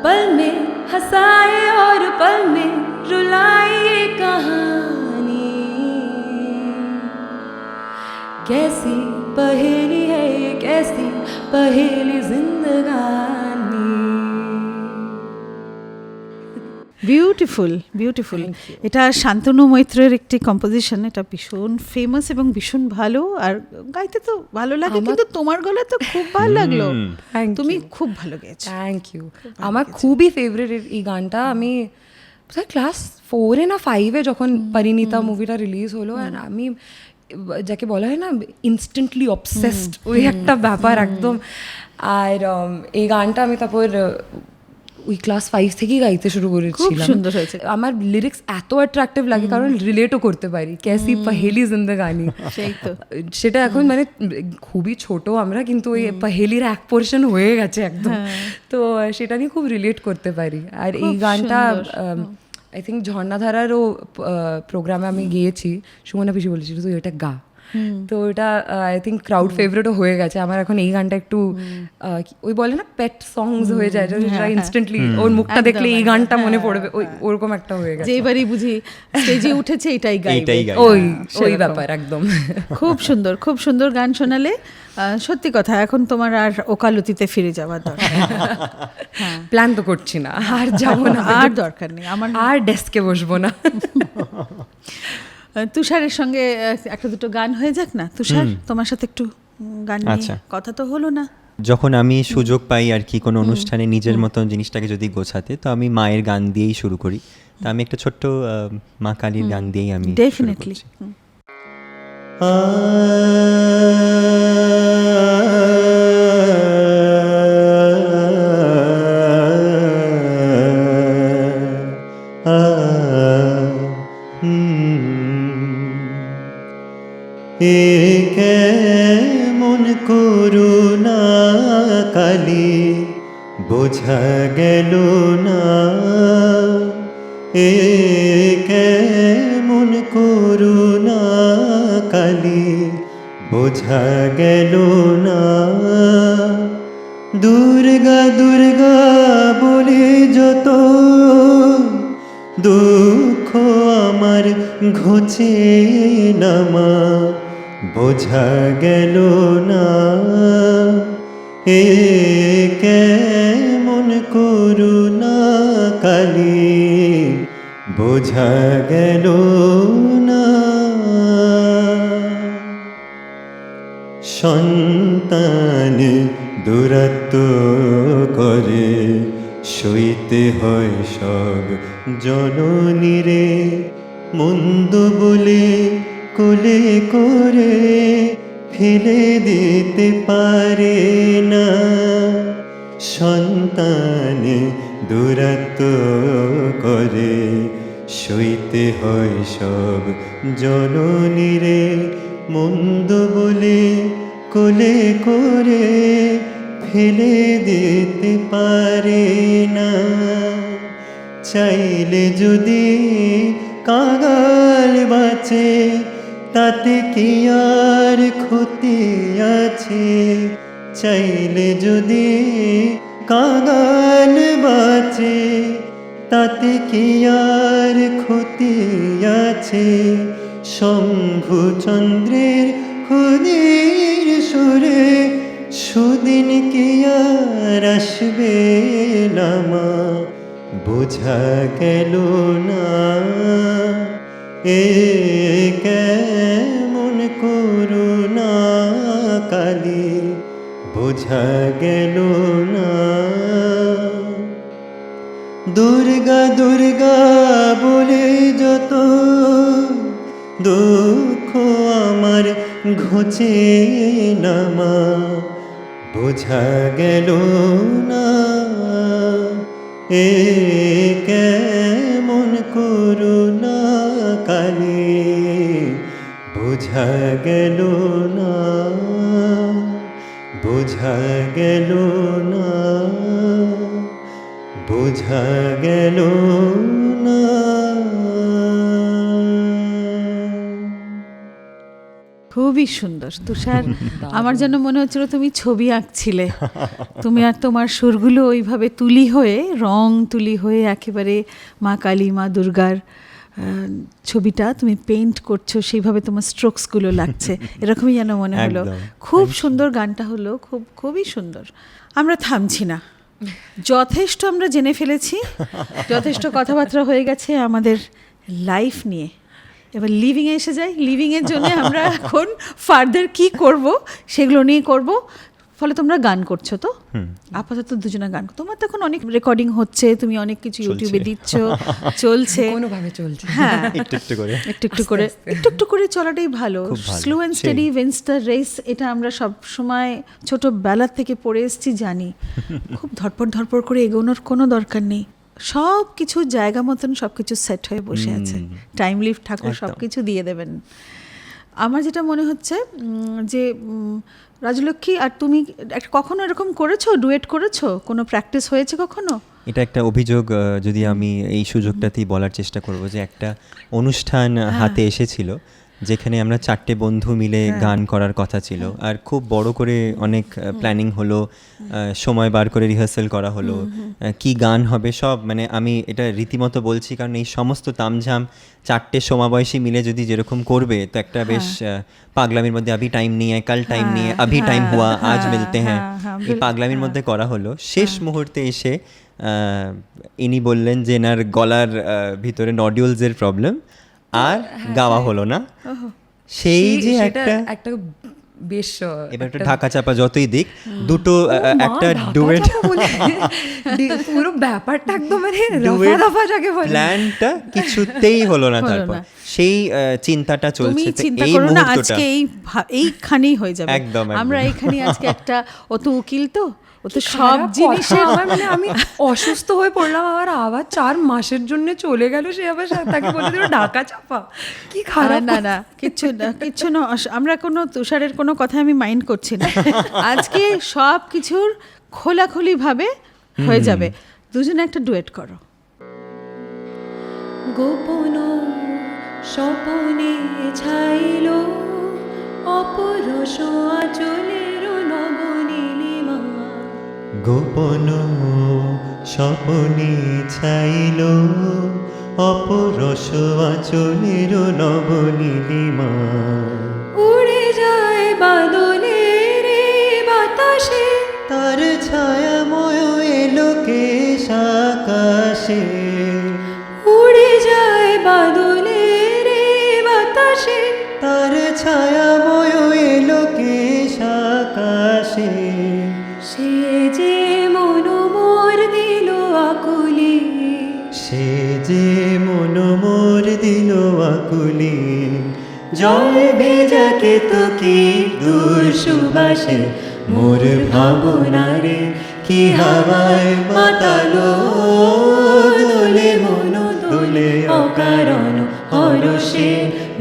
S4: पल में हंसाए और पल में रुलाए ये कहानी, कैसी पहेली है ये, कैसी पहेली जिंदगानी।
S1: Beautiful beautiful. এটা শান্তনু মৈত্রের একটি কম্পোজিশন, এটা ভীষণ ফেমাস এবং ভীষণ ভালো, আর গাইতে তো ভালো লাগে, কিন্তু তোমার গলা তো খুব ভালো লাগলো,
S3: Thank
S1: তুমি
S3: you.
S1: খুব ভালো গেছো।
S3: Thank you. আমার খুবই ফেভারিট এই গানটা। আমি ক্লাস 4-এ না 5-এ যখন পরিণীতা মুভিটা রিলিজ হলো, আর আমি যাকে বলা হয় না ইনস্ট্যান্টলি অবসেসড, ওই একটা ব্যাপার একদম। আর এই গানটা আমি তারপর ওই ক্লাস 5 থেকেই গাইতে শুরু করেছিলাম।
S1: সুন্দর হয়েছে।
S3: আমার লিরিক্স এত অ্যাট্রাক্টিভ লাগে কারণ রিলেটও করতে পারি, ক্যাসি পহেলি জিন্দেগানি।
S1: সেই তো।
S3: সেটা এখন মানে খুবই ছোট আমরা, কিন্তু ওই পহেলির এক পোর্শন হয়ে গেছে একদম। তো সেটা নিয়ে খুব রিলেট করতে পারি। আর এই গানটা আই থিঙ্ক ঝর্ণাধারারও প্রোগ্রামে আমি গিয়েছি, সুমনা পিসি বলেছিল তুই এটা গা। তো ওটা আই থিঙ্ক ক্রাউড ফেভারিটও হয়ে গেছে আমার। এখন এই গানটা একটু ওই বলে না পেট সংস হয়ে যায়, যেটা ইনস্ট্যান্টলি ওর মুখটা দেখলে এই গানটা মনে পড়বে, ওই ওরকম একটা হয়ে গেছে।
S1: যেবারই বুঝি স্টেজে উঠেছে এটাই গাইবে,
S3: ওই ওই ব্যাপার একদম।
S1: খুব সুন্দর, খুব সুন্দর গান শোনালে। সত্যি কথা, এখন তোমার আর ওকালতিতে ফিরে যাওয়ার দরকার
S3: প্ল্যান তো করছি না, আর যাবো না,
S1: আর দরকার নেই আমার,
S3: আর ডেস্কে বসবো না।
S1: তুষারের সঙ্গে একটা দুটো গান হয়ে যাক না। তুষার, তোমার সাথে একটু গান নিয়ে
S2: আচ্ছা।
S1: কথা তো হলো না।
S2: যখন আমি সুযোগ পাই আর কি কোনো অনুষ্ঠানে নিজের মতন জিনিসটাকে যদি গোছাতে, তো আমি মায়ের গান দিয়েই শুরু করি। তো আমি একটা ছোট্ট মা কালীর গান দিয়েই আমি
S1: ডেফিনেটলি।
S5: কেমন করুণা কালী বোঝা গেল না, এ কেমন করুণা কালী বোঝা গেল না, দুর্গা দুর্গা বলে যত দুঃখ আমার ঘোচে না মা, বোঝা গেল না, এ কেমন করুণা কালী বোঝা গেল না। সন্তান দূরত্ব করে সইতে হয় সব জননীরে, মন্দ বলে কোলে করে ফেলে দিতে পারে না, সন্তান দূরত্ব করে সইতে হয় সব জননীরে, মন্দ বলে কোলে করে ফেলে দিতে পারে না, চাইলে যদি কাঙাল বাঁচে তাতে কি আর ক্ষতি আছে, চাইলে যদি কাঙাল বাঁচে তাতে কি আর ক্ষতি আছে, শম্ভুচন্দ্রের খুনির সুরে সুদিন কি আর আসবে না মা, বোঝা গেল না এ কেমন করুণা কালী, বোঝা গেল না। দুর্গা দুর্গা বলে যত দুঃখ আমার ঘুচে না মা, বোঝা গেল না এ কেমন করুণা কালী, বোঝা গেল না, বোঝা গেল না, বোঝা গেল না।
S1: খুবই সুন্দর তুষার, আমার যেন মনে হচ্ছিল তুমি ছবি আঁকছিলে। তুমি আর তোমার সুরগুলো ওইভাবে তুলি হয়ে, রং তুলি হয়ে একেবারে মা কালী মা দুর্গার ছবিটা তুমি পেইন্ট করছো, সেইভাবে তোমার স্ট্রোকসগুলো লাগছে, এরকমই যেন মনে হলো।
S2: একদম।
S1: খুব সুন্দর গানটা হলো, খুবই সুন্দর। আমরা থামছি না, যথেষ্ট আমরা জেনে ফেলেছি, যথেষ্ট কথাবার্তা হয়ে গেছে আমাদের লাইফ নিয়ে। এবার লিভিংয়ে এসে যাই। লিভিংয়ের জন্য আমরা এখন ফার্দার কি করব সেগুলো নিয়ে করব। ফলে তোমরা গান করছো তো, আপাতত দুজনে গান, তোমার তো এখন অনেক রেকর্ডিং হচ্ছে, তুমি অনেক কিছু ইউটিউবে দিচ্ছ, চলছে
S3: কোনোভাবে চলছে।
S1: হ্যাঁ,
S2: একটু একটু করে
S1: একটু একটু করে চলাটাই ভালো।
S2: খুব ভালো,
S1: স্লো অ্যান্ড
S2: সেই।
S1: স্টেডি উইন্স দ্য রেস, এটা আমরা সব সময় ছোটবেলার থেকে পড়ে এসেছি, জানি। খুব ধরপড় করে এগোনোর কোনো দরকার নেই, সব কিছু জায়গা মতন সব কিছু সেট হয়ে বসে আছে। টাইম লিফট ঠাকুর সব কিছু দিয়ে দেবেন। আমার যেটা মনে হচ্ছে যে রাজলক্ষ্মী আর তুমি একটা কখনো এরকম করেছো, ডুয়েট করেছো, কোনো প্র্যাকটিস হয়েছে কখনো?
S2: এটা একটা অভিযোগ, যদি আমি এই সুযোগটাতেই বলার চেষ্টা করব যে একটা অনুষ্ঠান হাতে এসেছিল যেখানে আমরা 4টে বন্ধু মিলে গান করার কথা ছিল, আর খুব বড় করে অনেক প্ল্যানিং হলো, সময় বার করে রিহার্সাল করা হলো, কি গান হবে সব, মানে আমি এটা রীতিমতো বলছি কারণ এই সমস্ত তামঝাম 4টে সমবয়সী মিলে যদি যেরকম করবে তো একটা বেশ পাগলামির মধ্যে আভি টাইম নিয়ে কাল টাইম নিয়ে আভি টাইম হুয়া আজ মিলতে হ্যাঁ, এই পাগলামির মধ্যে করা হলো। শেষ মুহূর্তে এসে ইনি বললেন যে এনার গলার ভিতরে নডিউলসের প্রবলেম, আর গাওয়া হলো না। সেই যে
S3: একটা বেশ
S2: এবার একটু ঢাকা চাপা যতই দিক, দুটো একটা ডুয়েট
S3: পুরো ব্যাপারটা একদম রফা দফা যাকে বলে,
S2: প্ল্যানটা কিছুতেই হলো না। তারপর সেই চিন্তাটা
S1: তুমি
S2: চলছে,
S1: চিন্তা
S2: এই
S1: করো না,
S2: মুহূর্তটা
S1: আজকে এইখানেই হয়ে যাবে।
S2: একদম।
S1: আমরা এখানে আজকে একটা, ও তো উকিল তো, ও তো সব জিনিসের
S3: আমার মানে আমি অসুস্থ হয়ে পড়লাম, আবার 4 মাসের জন্য চলে গেল, সে আবার তাকে বলে দিল ঢাকা চাপা। কি খারাপ।
S1: না কিচ্ছু না, আমরা কোনো তুষারের কোনো কথা আমি মাইন্ড করছি না। আজকে সব কিছুর খোলাখুলি ভাবে হয়ে যাবে। দুজনে একটা ডুয়েট করো।
S4: গোপন স্বপনে ছাইল অপরস আঁচলের নবনীলিমা,
S5: গোপন স্বপনে ছাইল অপরস আঁচলের নবনীলিমা,
S4: উড়ে যায় বাদলের বাতাসে,
S5: তার ছায়াময় এলোকেশ আকাশে,
S4: উড়ে যায় বাদলের বাতাসে,
S5: তার ছায়াময় এলোকেশ আকাশে,
S4: সে যে মন মোর দিল আকুলি,
S5: সে যে মন মোর দিল আকুলি, জল ভেজাকে তো কি দূর সুবাসে, মোর ভাবনারে কি হাওয়ায় মাতালো, দোলে মন দোলে অকারণ হরষে,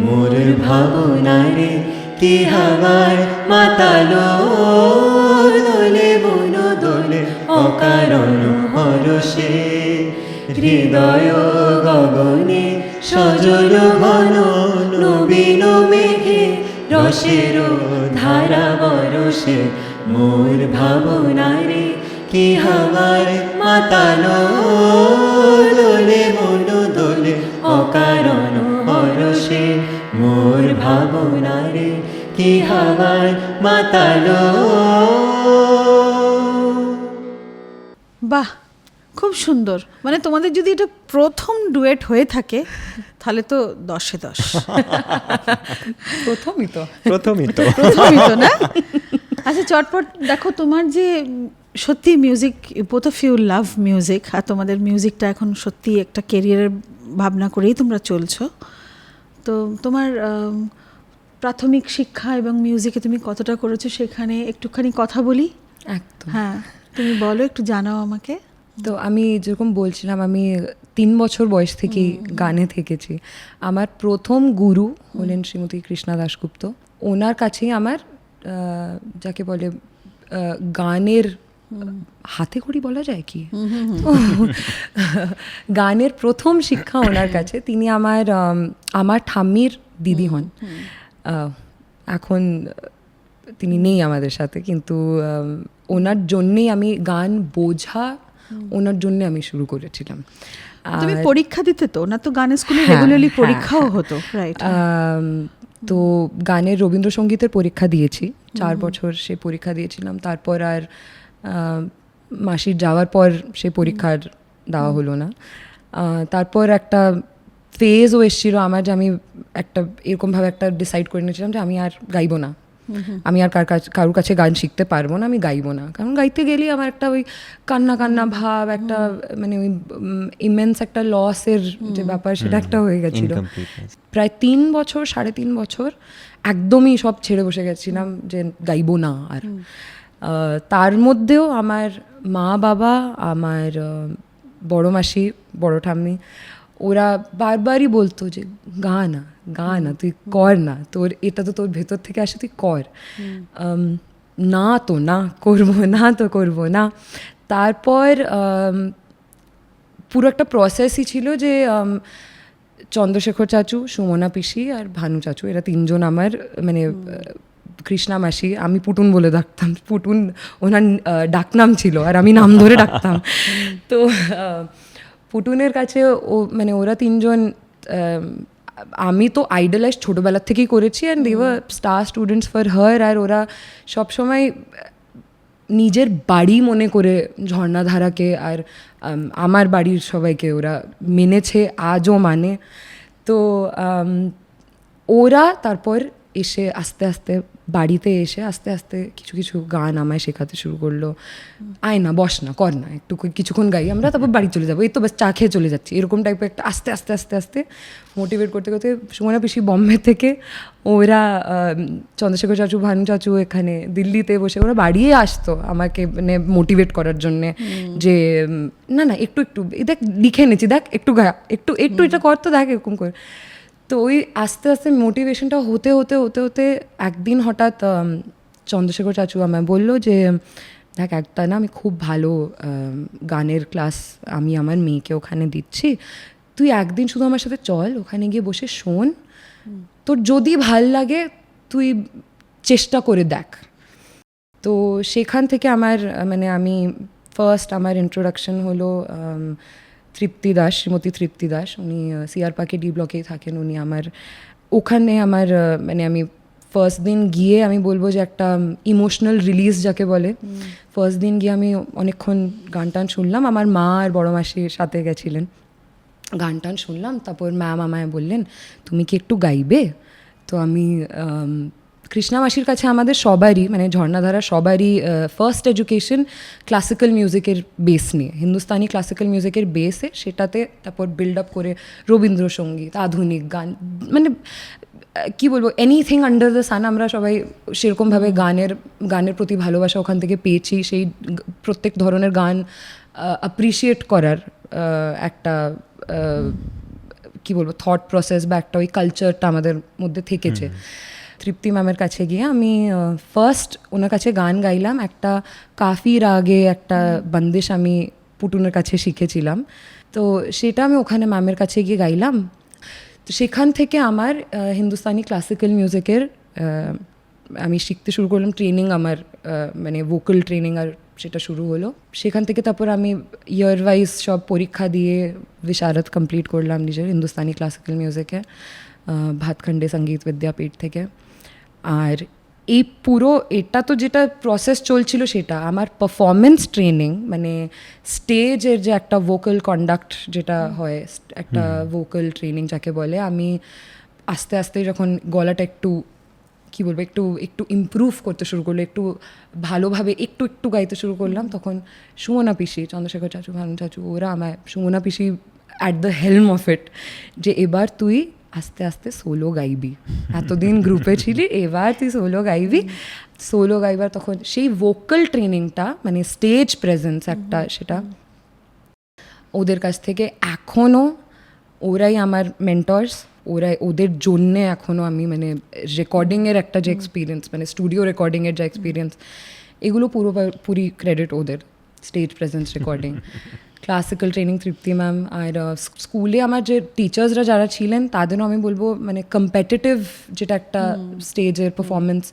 S5: মোর ভাবনারে কি হাওয়ায় মাতালো, দোলে মন দোলে অকারণ হরষে, হৃদয় গগনে সজল ঘন নবীন মেঘে রসের ধারা বরসে মোর ভাবনারে কি হাওয়ায় মাতানো দোলে মন দোলে অকারণ হরসে মোর ভাবনারে কি হাওয়ায় মাতালো।
S1: বাহ, খুব সুন্দর। মানে তোমাদের যদি এটা প্রথম ডুয়েট হয়ে থাকে তাহলে তো 10-এ 10।
S3: প্রথমই তো
S2: প্রথমই তো
S1: প্রথমই তো না? আচ্ছা চটপট দেখো, তোমার যে সত্যি music, both of you love music, আর তোমাদের মিউজিকটা এখন সত্যি একটা কেরিয়ারের ভাবনা করেই তোমরা চলছো। তো তোমার প্রাথমিক শিক্ষা এবং মিউজিকে তুমি কতটা করেছো সেখানে একটুখানি কথা বলি।
S3: একদম।
S1: হ্যাঁ, তুমি বলো, একটু জানাও আমাকে।
S3: তো আমি যেরকম বলছিলাম, আমি 3 বছর বয়স থেকেই গানে থেকেছি। আমার প্রথম গুরু হলেন শ্রীমতী কৃষ্ণা দাশগুপ্ত। ওনার কাছেই আমার যাকে বলে গানের হাতে খড়ি বলা যায় কি, গানের প্রথম শিক্ষা ওনার কাছে। তিনি আমার ঠাম্মির দিদি হন। এখন তিনি নেই আমাদের সাথে, কিন্তু ওনার জন্যেই আমি গান বোঝা, ওনার জন্য আমি শুরু করেছিলাম।
S1: তুমি পরীক্ষা দিতে তো না? তো গানের স্কুলে
S3: হ্যাঁ,
S1: রেগুলারলি
S3: হ্যাঁ,
S1: পরীক্ষাও হতো, রাইট?
S3: তো গানের রবীন্দ্রসঙ্গীতের পরীক্ষা দিয়েছি, 4 বছর সে পরীক্ষা দিয়েছিলাম। তারপর আর মাসির যাওয়ার পর সে পরীক্ষার দেওয়া হলো না। তারপর একটা ফেজও এসেছিলো আমার, যে আমি একটা এরকমভাবে একটা ডিসাইড করে নিয়েছিলাম যে আমি আর গাইবো না, আমি আর কারোর কাছে গান শিখতে পারবো না, আমি গাইবো না। কারণ গাইতে গেলেই আমার একটা ওই কান্না কান্না ভাব, একটা মানে ওই ইমেন্স একটা লসের যে ব্যাপার, সেটা একটা হয়ে গেছিল।
S2: Incompleteness।
S3: প্রায় 3 বছর 3.5 বছর একদমই সব ছেড়ে বসে গেছিলাম যে গাইবো না আর। তার মধ্যেও আমার মা বাবা, আমার বড় মাসি, বড় ঠাম্মি, ওরা বারবারই বলতো যে গা না, তুই কর না, তোর এটা তো তোর ভেতর থেকে আসে, তুই কর। না করবো না। তারপর পুরো একটা প্রসেসই ছিল যে চন্দ্রশেখর চাচু, সুমনা পিসি আর ভানু চাচু, এরা 3 জন আমার মানে কৃষ্ণা মাসি, আমি পুটুন বলে ডাকতাম, পুটুন ওনার ডাকনাম ছিল আর আমি নাম ধরে ডাকতাম। তো পুটুনের কাছে মানে ওরা 3 জন, আমি তো আইডলাইজ ছোটোবেলার থেকেই করেছি, and they were star students for her. আর ওরা সবসময় নিজের বাড়ি মনে করে ঝর্ণাধারাকে আর আমার বাড়ির সবাইকে ওরা মেনেছে, আজও মানে। তো ওরা তারপর এসে আস্তে আস্তে বাড়িতে এসে আস্তে আস্তে কিছু কিছু গান আমায় শেখাতে শুরু করলো। আয় না, বস না, কর না, একটু কিছুক্ষণ গাই আমরা, তারপর বাড়ি চলে যাবো, এই তো ব্যাস চা খেয়ে চলে যাচ্ছি, এরকম টাইপের একটা আস্তে আস্তে আস্তে আস্তে মোটিভেট করতে করতে সুমনা পিসি বম্বে থেকে, ওরা চন্দ্রশেখর চাচু, ভানু চাচু এখানে দিল্লিতে বসে ওরা বাড়িয়ে আসতো আমাকে মানে মোটিভেট করার জন্যে, যে না একটু দেখ লিখে এনেছি, দেখ একটু গা, একটু এটা কর তো, দেখ এরকম করে। তো ওই আস্তে আস্তে মোটিভেশনটা হতে হতে হতে হতে একদিন হঠাৎ চন্দ্রশেখর চাচু আমায় বললো যে দেখ, একটা না আমি খুব ভালো গানের ক্লাস আমি আমার মেয়েকে ওখানে দিচ্ছি, তুই একদিন শুধু আমার সাথে চল, ওখানে গিয়ে বসে শোন, তোর যদি ভাল লাগে তুই চেষ্টা করে দেখ। তো সেখান থেকে আমার মানে আমি ফার্স্ট আমার ইন্ট্রোডাকশন হলো তৃপ্তি দাস, শ্রীমতী তৃপ্তি দাস, উনি সিআর পার্কে ডি ব্লকেই থাকেন। উনি ওখানে আমার মানে আমি ফার্স্ট দিন গিয়ে আমি বলবো যে একটা ইমোশনাল রিলিজ যাকে বলে, ফার্স্ট দিন গিয়ে আমি অনেকক্ষণ গান টান শুনলাম। আমার মা আর বড় মাসির সাথে গেছিলেন, গান টান শুনলাম। তারপর ম্যাম আমায় বললেন তুমি কি একটু গাইবে? তো আমি কৃষ্ণা মাসির কাছে আমাদের সবারই মানে ঝর্ণাধারা সবারই ফার্স্ট এডুকেশন ক্লাসিক্যাল মিউজিকের বেস নিয়ে, হিন্দুস্তানি ক্লাসিক্যাল মিউজিকের বেসে, সেটাতে তারপর বিল্ড আপ করে রবীন্দ্রসঙ্গীত, আধুনিক গান, মানে কী বলবো, এনিথিং আন্ডার দ্য সান আমরা সবাই সেরকমভাবে গানের প্রতি ভালোবাসা ওখান থেকে পেয়েছি। সেই প্রত্যেক ধরনের গান অ্যাপ্রিসিয়েট করার একটা কী বলবো থট প্রসেস বা একটা ওই কালচারটা আমাদের মধ্যে থেকেছে। তৃপ্তি ম্যামের কাছে গিয়ে আমি ফার্স্ট ওনার কাছে গান গাইলাম, একটা কাফি রাগে একটা বন্দিশ আমি পুটুনের কাছে শিখেছিলাম। তো সেটা আমি ওখানে ম্যামের কাছে গিয়ে গাইলাম। তো সেখান থেকে আমার হিন্দুস্তানি ক্লাসিক্যাল মিউজিকের আমি শিখতে শুরু করলাম, ট্রেনিং আমার মানে ভোকাল ট্রেনিং আর সেটা শুরু হলো। সেখান থেকে তারপর আমি ইয়ার ওয়াইজ সব পরীক্ষা দিয়ে বিশারদ কমপ্লিট করলাম নিজের হিন্দুস্তানি ক্লাসিক্যাল মিউজিকে ভাতখণ্ডে সঙ্গীত বিদ্যাপীঠ থেকে। আর এই পুরো এটা তো যেটা প্রসেস চলছিল সেটা আমার পারফরমেন্স ট্রেনিং, মানে স্টেজের যে একটা ভোকাল কন্ডাক্ট যেটা হয়, একটা ভোকাল ট্রেনিং যাকে বলে, আমি আস্তে আস্তে যখন গলাটা একটু কী বলবো একটু একটু ইমপ্রুভ করতে শুরু করলো, একটু ভালোভাবে একটু একটু গাইতে শুরু করলাম, তখন সুমনা পিসি, চন্দ্রশেখর চাচু, ভানু চাচু, ওরা আমায়, সুমনা পিসি at the helm of it, যে এবার তুই আস্তে আস্তে সোলো গাইবি, এতদিন গ্রুপে ছিলি, এবার তুই সোলো গাইবি। সোলো গাইবার তখন সেই ভোকাল ট্রেনিংটা, মানে স্টেজ প্রেজেন্স একটা, সেটা ওদের কাছ থেকে এখনও, ওরাই আমার মেন্টর্স, ওদের জন্যে এখনও আমি মানে রেকর্ডিংয়ের একটা যে এক্সপিরিয়েন্স, মানে স্টুডিও রেকর্ডিংয়ের যে এক্সপিরিয়েন্স, এগুলো পুরি ক্রেডিট ওদের, stage presence, recording, classical training Tripti ma'am. আর স্কুলে আমার যে টিচার্সরা যারা ছিলেন তাদেরও আমি বলবো মানে কম্পিটিটিভ যেটা একটা স্টেজের পারফরমেন্স,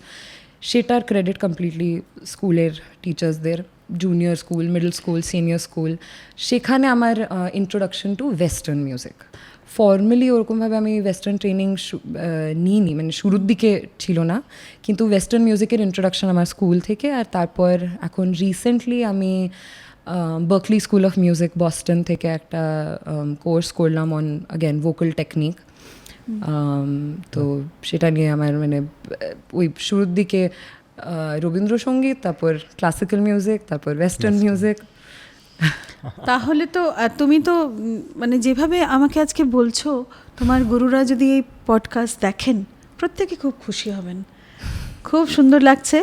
S3: সেটার ক্রেডিট কমপ্লিটলি স্কুলের টিচার্সদের, junior school, middle school, senior school. সেখানে আমার introduction to western music, formally ওরকমভাবে আমি ওয়েস্টার্ন ট্রেনিং নিইনি, মানে শুরুর দিকে ছিল না, কিন্তু ওয়েস্টার্ন মিউজিকের ইন্ট্রোডাকশন আমার স্কুল থেকে। আর তারপর এখন রিসেন্টলি আমি Berklee school of music Boston থেকে একটা কোর্স করলাম অন অ্যাগেন ভোকাল টেকনিক। তো সেটা নিয়ে আমার মানে ওই শুরুর দিকে রবীন্দ্রসঙ্গীত, তারপর ক্লাসিক্যাল মিউজিক, তারপর ওয়েস্টার্ন মিউজিক।
S1: তাহলে তো তুমি তো মানে যেভাবে আমাকে আজকে বলছো, তোমার গুরুরা যদি এই পডকাস্ট দেখেন প্রত্যেকে খুব খুশি হবেন, খুব সুন্দর লাগছে।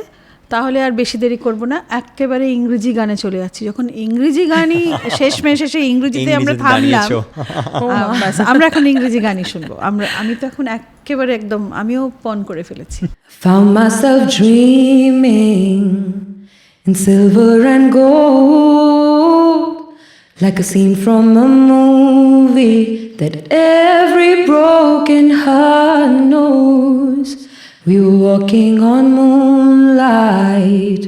S1: তাহলে আর বেশি দেরি করব না, একেবারে ইংরেজি গানে চলে যাচ্ছি। যখন ইংরেজি গানই শেষে ইংরেজিতে আমরা থামলাম, বাস আমরা এখন ইংরেজি গানই শুনবো। আমি তো এখন একেবারে একদম আমিও পণ করে ফেলেছি।
S4: Found myself dreaming in silver and gold, like a scene from a movie that every broken heart knows. We were walking on moonlight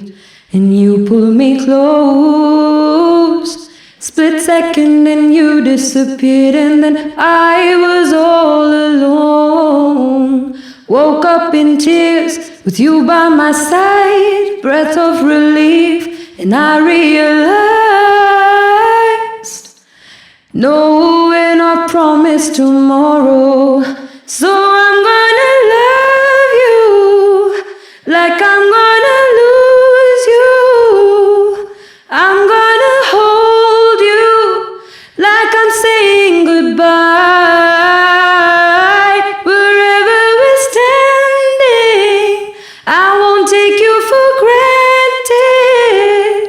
S4: and you pulled me close. Split second and you disappeared, and then I was all alone. Woke up in tears with you by my side, breath of relief, and I realized no, we're not promised tomorrow. So I'm gonna love you like I'm gonna lose you. I'm gonna hold you like I'm saying goodbye. Wherever we're standing, I won't take you for granted,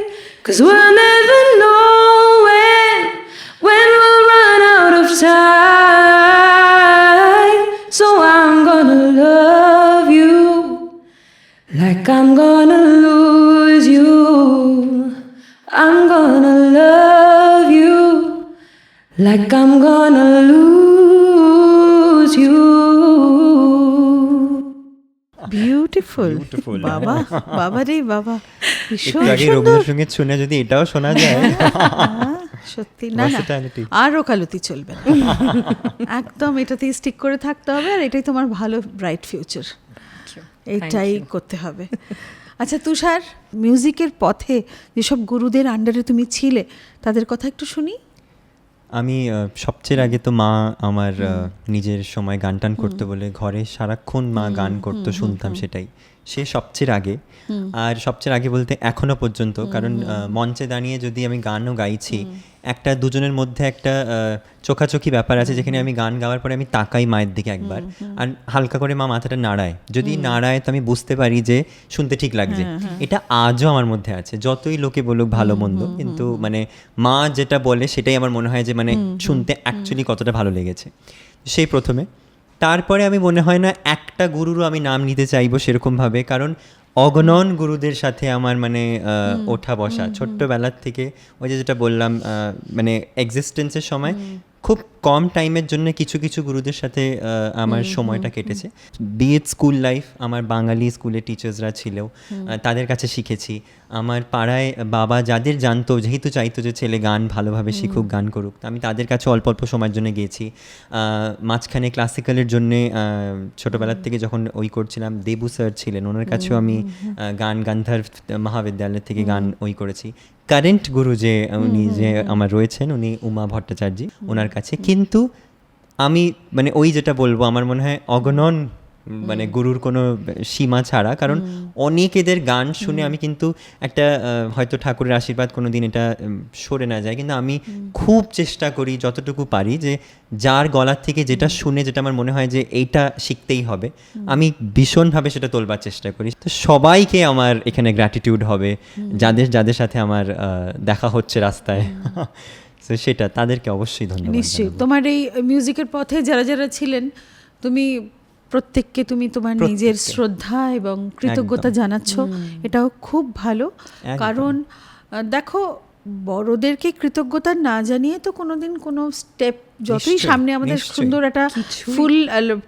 S4: 'cause we'll never know when we'll run out of time. So I'm gonna love you like I'm gonna lose you. I'm gonna love you like I'm gonna lose you.
S1: Beautiful,
S2: Beautiful.
S1: বাবা বাবা রে বাবা, ভীষণ
S2: একটু আগে
S1: সুন্দর।
S2: রবীন্দ্রসঙ্গীত শুনে যদি এটাও শোনা যায়,
S1: সত্যি না না,
S2: Versatility.
S1: আর ওকালতি চলবে না। একদম এটাতেই স্টিক করে থাকতে হবে, আর এটাই তোমার ভালো ব্রাইট ফিউচার, এইটাই করতে হবে। আচ্ছা তুষার, মিউজিকের পথে যেসব গুরুদের আন্ডারে তুমি ছিলে তাদের কথা একটু শুনি।
S2: আমি সবচেয়ে আগে তো মা আমার নিজের সময় গান টান করতে বলে ঘরে সারাক্ষণ মা গান করতো, শুনতাম, সেটাই সে সবচেয়ে আগে। আর সবচেয়ে আগে বলতে এখনো পর্যন্ত, কারণ মঞ্চে দাঁড়িয়ে যদি আমি গানও গাইছি, একটা দুজনের মধ্যে একটা চোখাচোখি ব্যাপার আছে, যেখানে আমি গান গাওয়ার পরে আমি তাকাই মায়ের দিকে একবার, আর হালকা করে মা মাথাটা নাড়ায়, যদি নাড়ায় তো আমি বুঝতে পারি যে শুনতে ঠিক লাগছে। এটা আজও আমার মধ্যে আছে, যতই লোকে বলুক ভালো মন্দ, কিন্তু মানে মা যেটা বলে সেটাই আমার মনে হয় যে মানে শুনতে অ্যাকচুয়ালি কতটা ভালো লেগেছে, সেই প্রথমে। তারপরে আমি মনে হয় না একটা গুরুরও আমি নাম নিতে চাইবো সেরকমভাবে, কারণ অগণন গুরুদের সাথে আমার মানে ওঠা বসা ছোট্টবেলার থেকে ওই যে যেটা বললাম মানে এক্সিস্টেন্সের সময় খুব কম টাইমের জন্য কিছু কিছু গুরুদের সাথে আমার সময়টা কেটেছে। বিএড স্কুল লাইফ, আমার বাঙালি স্কুলে টিচার্সরা ছিল, তাদের কাছে শিখেছি। আমার পাড়ায় বাবা যাদের জানতো, যেহেতু চাইতো যে ছেলে গান ভালোভাবে শিখুক, গান করুক, আমি তাদের কাছে অল্প অল্প সময়ের জন্য গিয়েছি। মাঝখানে ক্লাসিক্যালের জন্যে ছোটোবেলার থেকে যখন ওই করছিলাম, দেবু স্যার ছিলেন, ওনার কাছেও আমি গান গান্ধার্ভ মহাবিদ্যালয় থেকে গান ওই করেছি। কারেন্ট গুরু যে উনি যে আমার রয়েছেন, উনি উমা ভট্টাচার্য, ওনার কাছে। কিন্তু আমি মানে ওই যেটা বলবো, আমার মনে হয় অগণন মানে গুরুর কোনো সীমা ছাড়া, কারণ অনেক এদের গান শুনে আমি কিন্তু একটা হয়তো ঠাকুরের আশীর্বাদ কোনো দিন এটা সরে না যায়, কিন্তু আমি খুব চেষ্টা করি যতটুকু পারি যে যার গলার থেকে যেটা শুনে যেটা আমার মনে হয় যে এইটা শিখতেই হবে, আমি ভীষণভাবে সেটা তোলবার চেষ্টা করি। তো সবাইকে আমার এখানে গ্র্যাটিটিউড হবে, যাদের যাদের সাথে আমার দেখা হচ্ছে রাস্তায়, তো সেটা তাদেরকে অবশ্যই ধন্যবাদ
S1: নিশ্চয়ই।
S2: জানাবো।
S1: তোমার এই মিউজিকের পথে যারা যারা ছিলেন, তুমি প্রত্যেককে তুমি তোমার নিজের শ্রদ্ধা এবং কৃতজ্ঞতা জানাচ্ছ, এটাও খুব ভালো। কারণ দেখো, বড়দেরকে কৃতজ্ঞতা না জানিয়ে তো কোনোদিন কোনো স্টেপ, যতই সামনে আমাদের সুন্দর একটা ফুল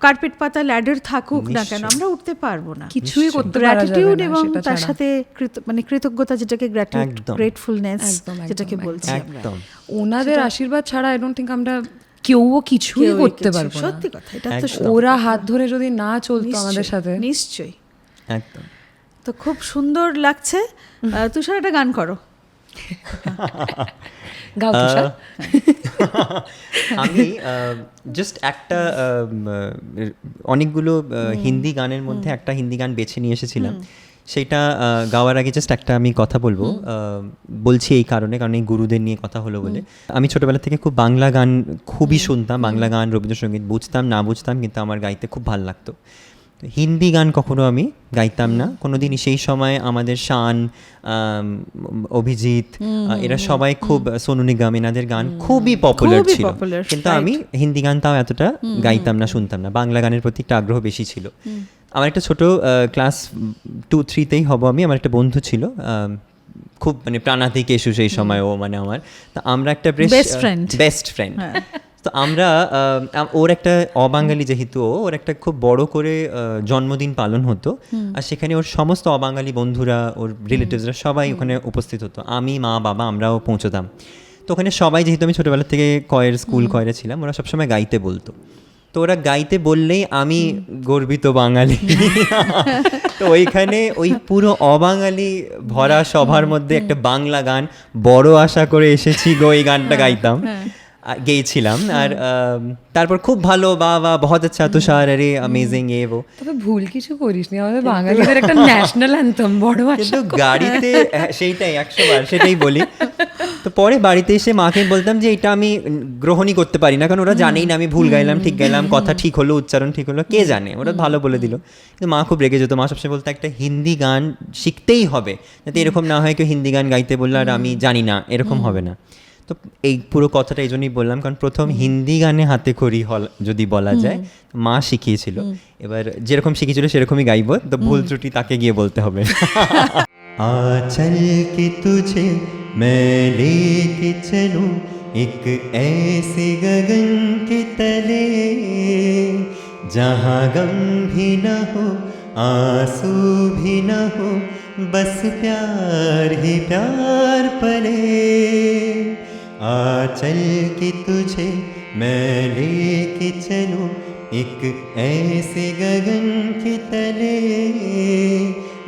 S1: কার্পেট পাতা ল্যাডার থাকুক না কেন, আমরা উঠতে পারবো না।
S3: কিছুই করতে পারা যাবে
S1: গ্র্যাটিটিউড
S3: না
S1: এবং
S3: সেটা
S1: তার
S3: ছাড়া।
S1: সাথে মানে কৃতজ্ঞতা, যেটাকে
S2: একদম।
S1: গ্রেটফুলনেস
S3: একদম,
S1: যেটাকে
S3: একদম,
S1: বলছি আমরা।
S2: একদম
S3: ওনাদের আশীর্বাদ ছাড়া আই ডোন্ট থিঙ্ক আমরা কেউও কিছুই
S1: কেউই
S3: করতে
S1: কিছু-
S3: পারবো না।
S1: সত্যি কথা, এটা তো
S2: একদম।
S1: সত্যি।
S3: ওরা হাত ধরে যদি না চলতো
S1: নিশ্চয়ই,
S3: আমাদের সাথে,
S1: নিশ্চয়ই।
S2: একদম।
S1: তো খুব সুন্দর লাগছে। তুষার, একটা গান করো।
S3: গাও তুষার।
S2: আমি জাস্ট একটা অনেকগুলো হিন্দি গানের মধ্যে একটা হিন্দি গান বেছে নিয়ে এসেছিলাম। সেটা গাওয়ার আগে জাস্ট একটা আমি কথা বলবো, বলছি এই কারণে, কারণ এই গুরুদের নিয়ে কথা হলো বলে। আমি ছোটোবেলা থেকে খুব বাংলা গান খুবই শুনতাম, বাংলা গান, রবীন্দ্রসঙ্গীত বুঝতাম না বুঝতাম, কিন্তু আমার গাইতে খুব ভালো লাগতো। হিন্দি গান কখনো আমি গাইতাম না কোনোদিনই। সেই সময় আমাদের শান, অভিজিৎ, এরা সবাই খুব, সোনু নিগম, এনাদের গান খুবই পপুলার
S1: খুবই
S2: ছিল,
S1: popular,
S2: কিন্তু
S1: right.
S2: আমি হিন্দি গান তাও এতটা গাইতাম না, শুনতাম না। বাংলা গানের প্রতি একটা আগ্রহ বেশি ছিল। আমার একটা ছোট ক্লাস 2-3তেই হব আমি, আমার একটা বন্ধু ছিল, খুব মানে প্রাণাতিক এসু সেই সময় ও, মানে আমার, তা আমরা একটা বেস্ট ফ্রেন্ড। তো আমরা ওর একটা অবাঙালি, যেহেতু ওর একটা খুব বড় করে জন্মদিন পালন হতো, আর সেখানে ওর সমস্ত অবাঙালি বন্ধুরা, ওর রিলেটিভসরা সবাই ওখানে উপস্থিত হতো। আমি, মা, বাবা, আমরাও পৌঁছতাম। তো ওখানে সবাই, যেহেতু আমি ছোটোবেলা থেকে স্কুল কয়েরে ছিলাম, ওরা সবসময় গাইতে বলতো। তো ওরা গাইতে বললেই আমি গর্বিত বাঙালি। তো ওইখানে ওই পুরো অবাঙালি ভরা সভার মধ্যে একটা বাংলা গান, বড় আশা করে এসেছি গো, এই গানটা গাইতাম, গেয়েছিলাম। আর তারপর খুব ভালো, বাহ বহুত আচ্ছা তুষার, আরে অ্যামেজিং এ ও।
S3: তবে ভুল কিছু করিসনি, আমাদের বাঙালিদের একটা ন্যাশনাল অ্যান্থম বড়
S2: কিন্তু গাড়িতে সেইটাই 100 বার সেটাই বলি। তো পরে বাড়িতে এসে মাকে বলতাম যে এটা আমি গ্রহণই করতে পারি না, কারণ ওরা জানেই না আমি ভুল গাইলাম ঠিক গাইলাম, কথা ঠিক হলো, উচ্চারণ ঠিক হলো, কে জানে, ওরা ভালো বলে দিল। কিন্তু মা খুব রেগে যেত। মা সবসময় বলতো একটা হিন্দি গান শিখতেই হবে, যাতে এরকম না হয় কেউ হিন্দি গান গাইতে বললো আর আমি জানি না, এরকম হবে না। তো এই পুরো কথাটা এই জন্যই বললাম, কারণ প্রথম হিন্দি গানে হাতে খড়ি যদি বলা যায়, মা শিখিয়েছিল। এবার যেরকম শিখিয়েছিল সেরকমই গাইবো, তো ভুল ত্রুটি তাকে গিয়ে বলতে হবে।
S5: आंचल के तुझे मैं लेके चलूं एक ऐसे गगन के तले, जहाँ गम भी न हो आंसू भी न हो, बस प्यार ही प्यार पले। आंचल के तुझे मैं लेके चलूं एक ऐसे गगन के तले,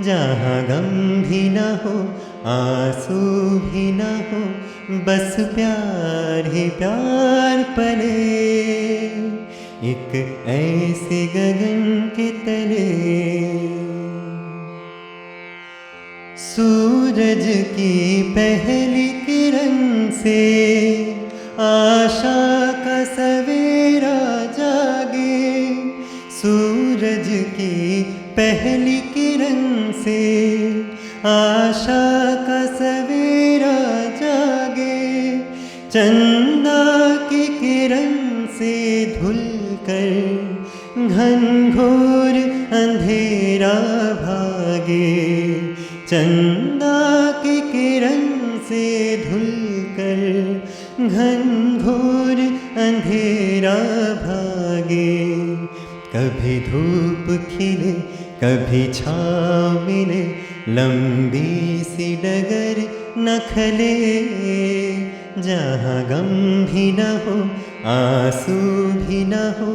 S5: जहाँ गम भी न हो आंसू भी न हो, बस प्यार ही प्यार पले। एक ऐसे गगन के तले, सूरज की पहली किरण से आशा का सवेरा जागे, सूरज की पहली किरण से आशा का सवेरा जागे, चंदा की किरण से धुलकर घनघोर अंधेरा भागे, चंदा की किरण से धुलकर घनघोर अंधेरा भागे। कभी धूप खिले कभी छाँव मिले, लंबी सी डगर न खले, जहाँ गम भी न हो आंसू भी न हो,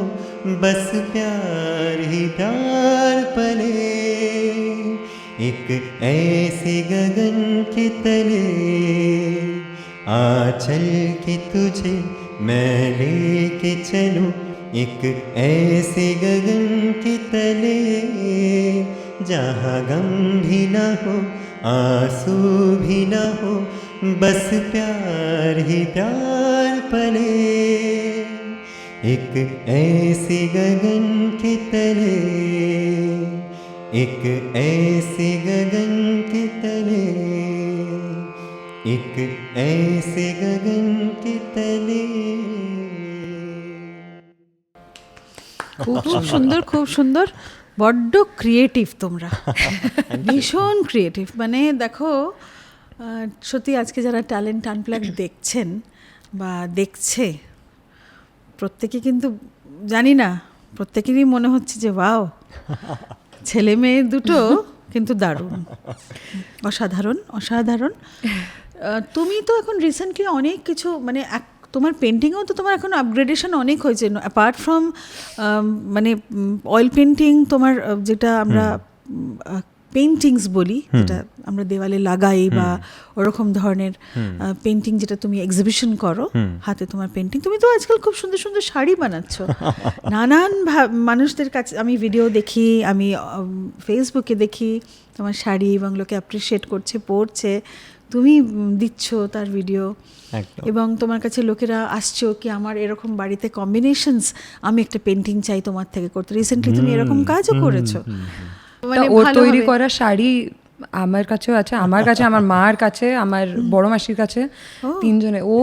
S5: बस प्यार ही प्यार पले। एक ऐसे गगन के तले आंचल के तुझे मैं लेके चलूं, एक ऐसे गगन के तले जहाँ गम भी न हो आंसू भी न हो, बस प्यार ही प्यार पले। एक ऐसे गगन के तले, एक ऐसे गगन के तले, एक ऐसे गगन के तले।
S1: খুব সুন্দর, খুব সুন্দর, বড্ড ক্রিয়েটিভ তোমরা, ভীষণ ক্রিয়েটিভ। মানে দেখো, সত্যি আজকে যারা ট্যালেন্ট আনপ্লাগ দেখছেন বা দেখছে, প্রত্যেকে কিন্তু জানি না, প্রত্যেকেরই মনে হচ্ছে যে ওয়াও, ছেলে মেয়ে দুটো কিন্তু দারুণ, অসাধারণ অসাধারণ। তুমি তো এখন রিসেন্টলি অনেক কিছু, মানে তোমার পেন্টিংয়েও তো তোমার এখন আপগ্রেডেশন অনেক হয়েছে, অ্যাপার্ট ফ্রম মানে অয়েল পেন্টিং, তোমার যেটা আমরা পেন্টিংস বলি, যেটা আমরা দেওয়ালে লাগাই বা ওরকম ধরনের পেন্টিং, যেটা তুমি এক্সিবিশন করো হাতে, তোমার পেন্টিং। তুমি তো আজকাল খুব সুন্দর সুন্দর শাড়ি বানাচ্ছ, নানান মানুষদের কাছে আমি ভিডিও দেখি, আমি ফেসবুকে দেখি তোমার শাড়ি, এবং লোকে অ্যাপ্রিসিয়েট করছে, পড়ছে, তুমি দিচ্ছ তার ভিডিও, এবং তোমার কাছে লোকেরা আসছো কি আমার এরকম বাড়িতে কম্বিনেশনস, আমি একটা পেন্টিং চাই তোমার থেকে করতে। রিসেন্টলি তুমি এরকম কাজও করেছো।
S3: মানে ওর তৈরি করা শাড়ি আমার কাছেও আছে, আমার কাছে, আমার মার কাছে, আমার বড় মাসির কাছে, তিনজনে। ও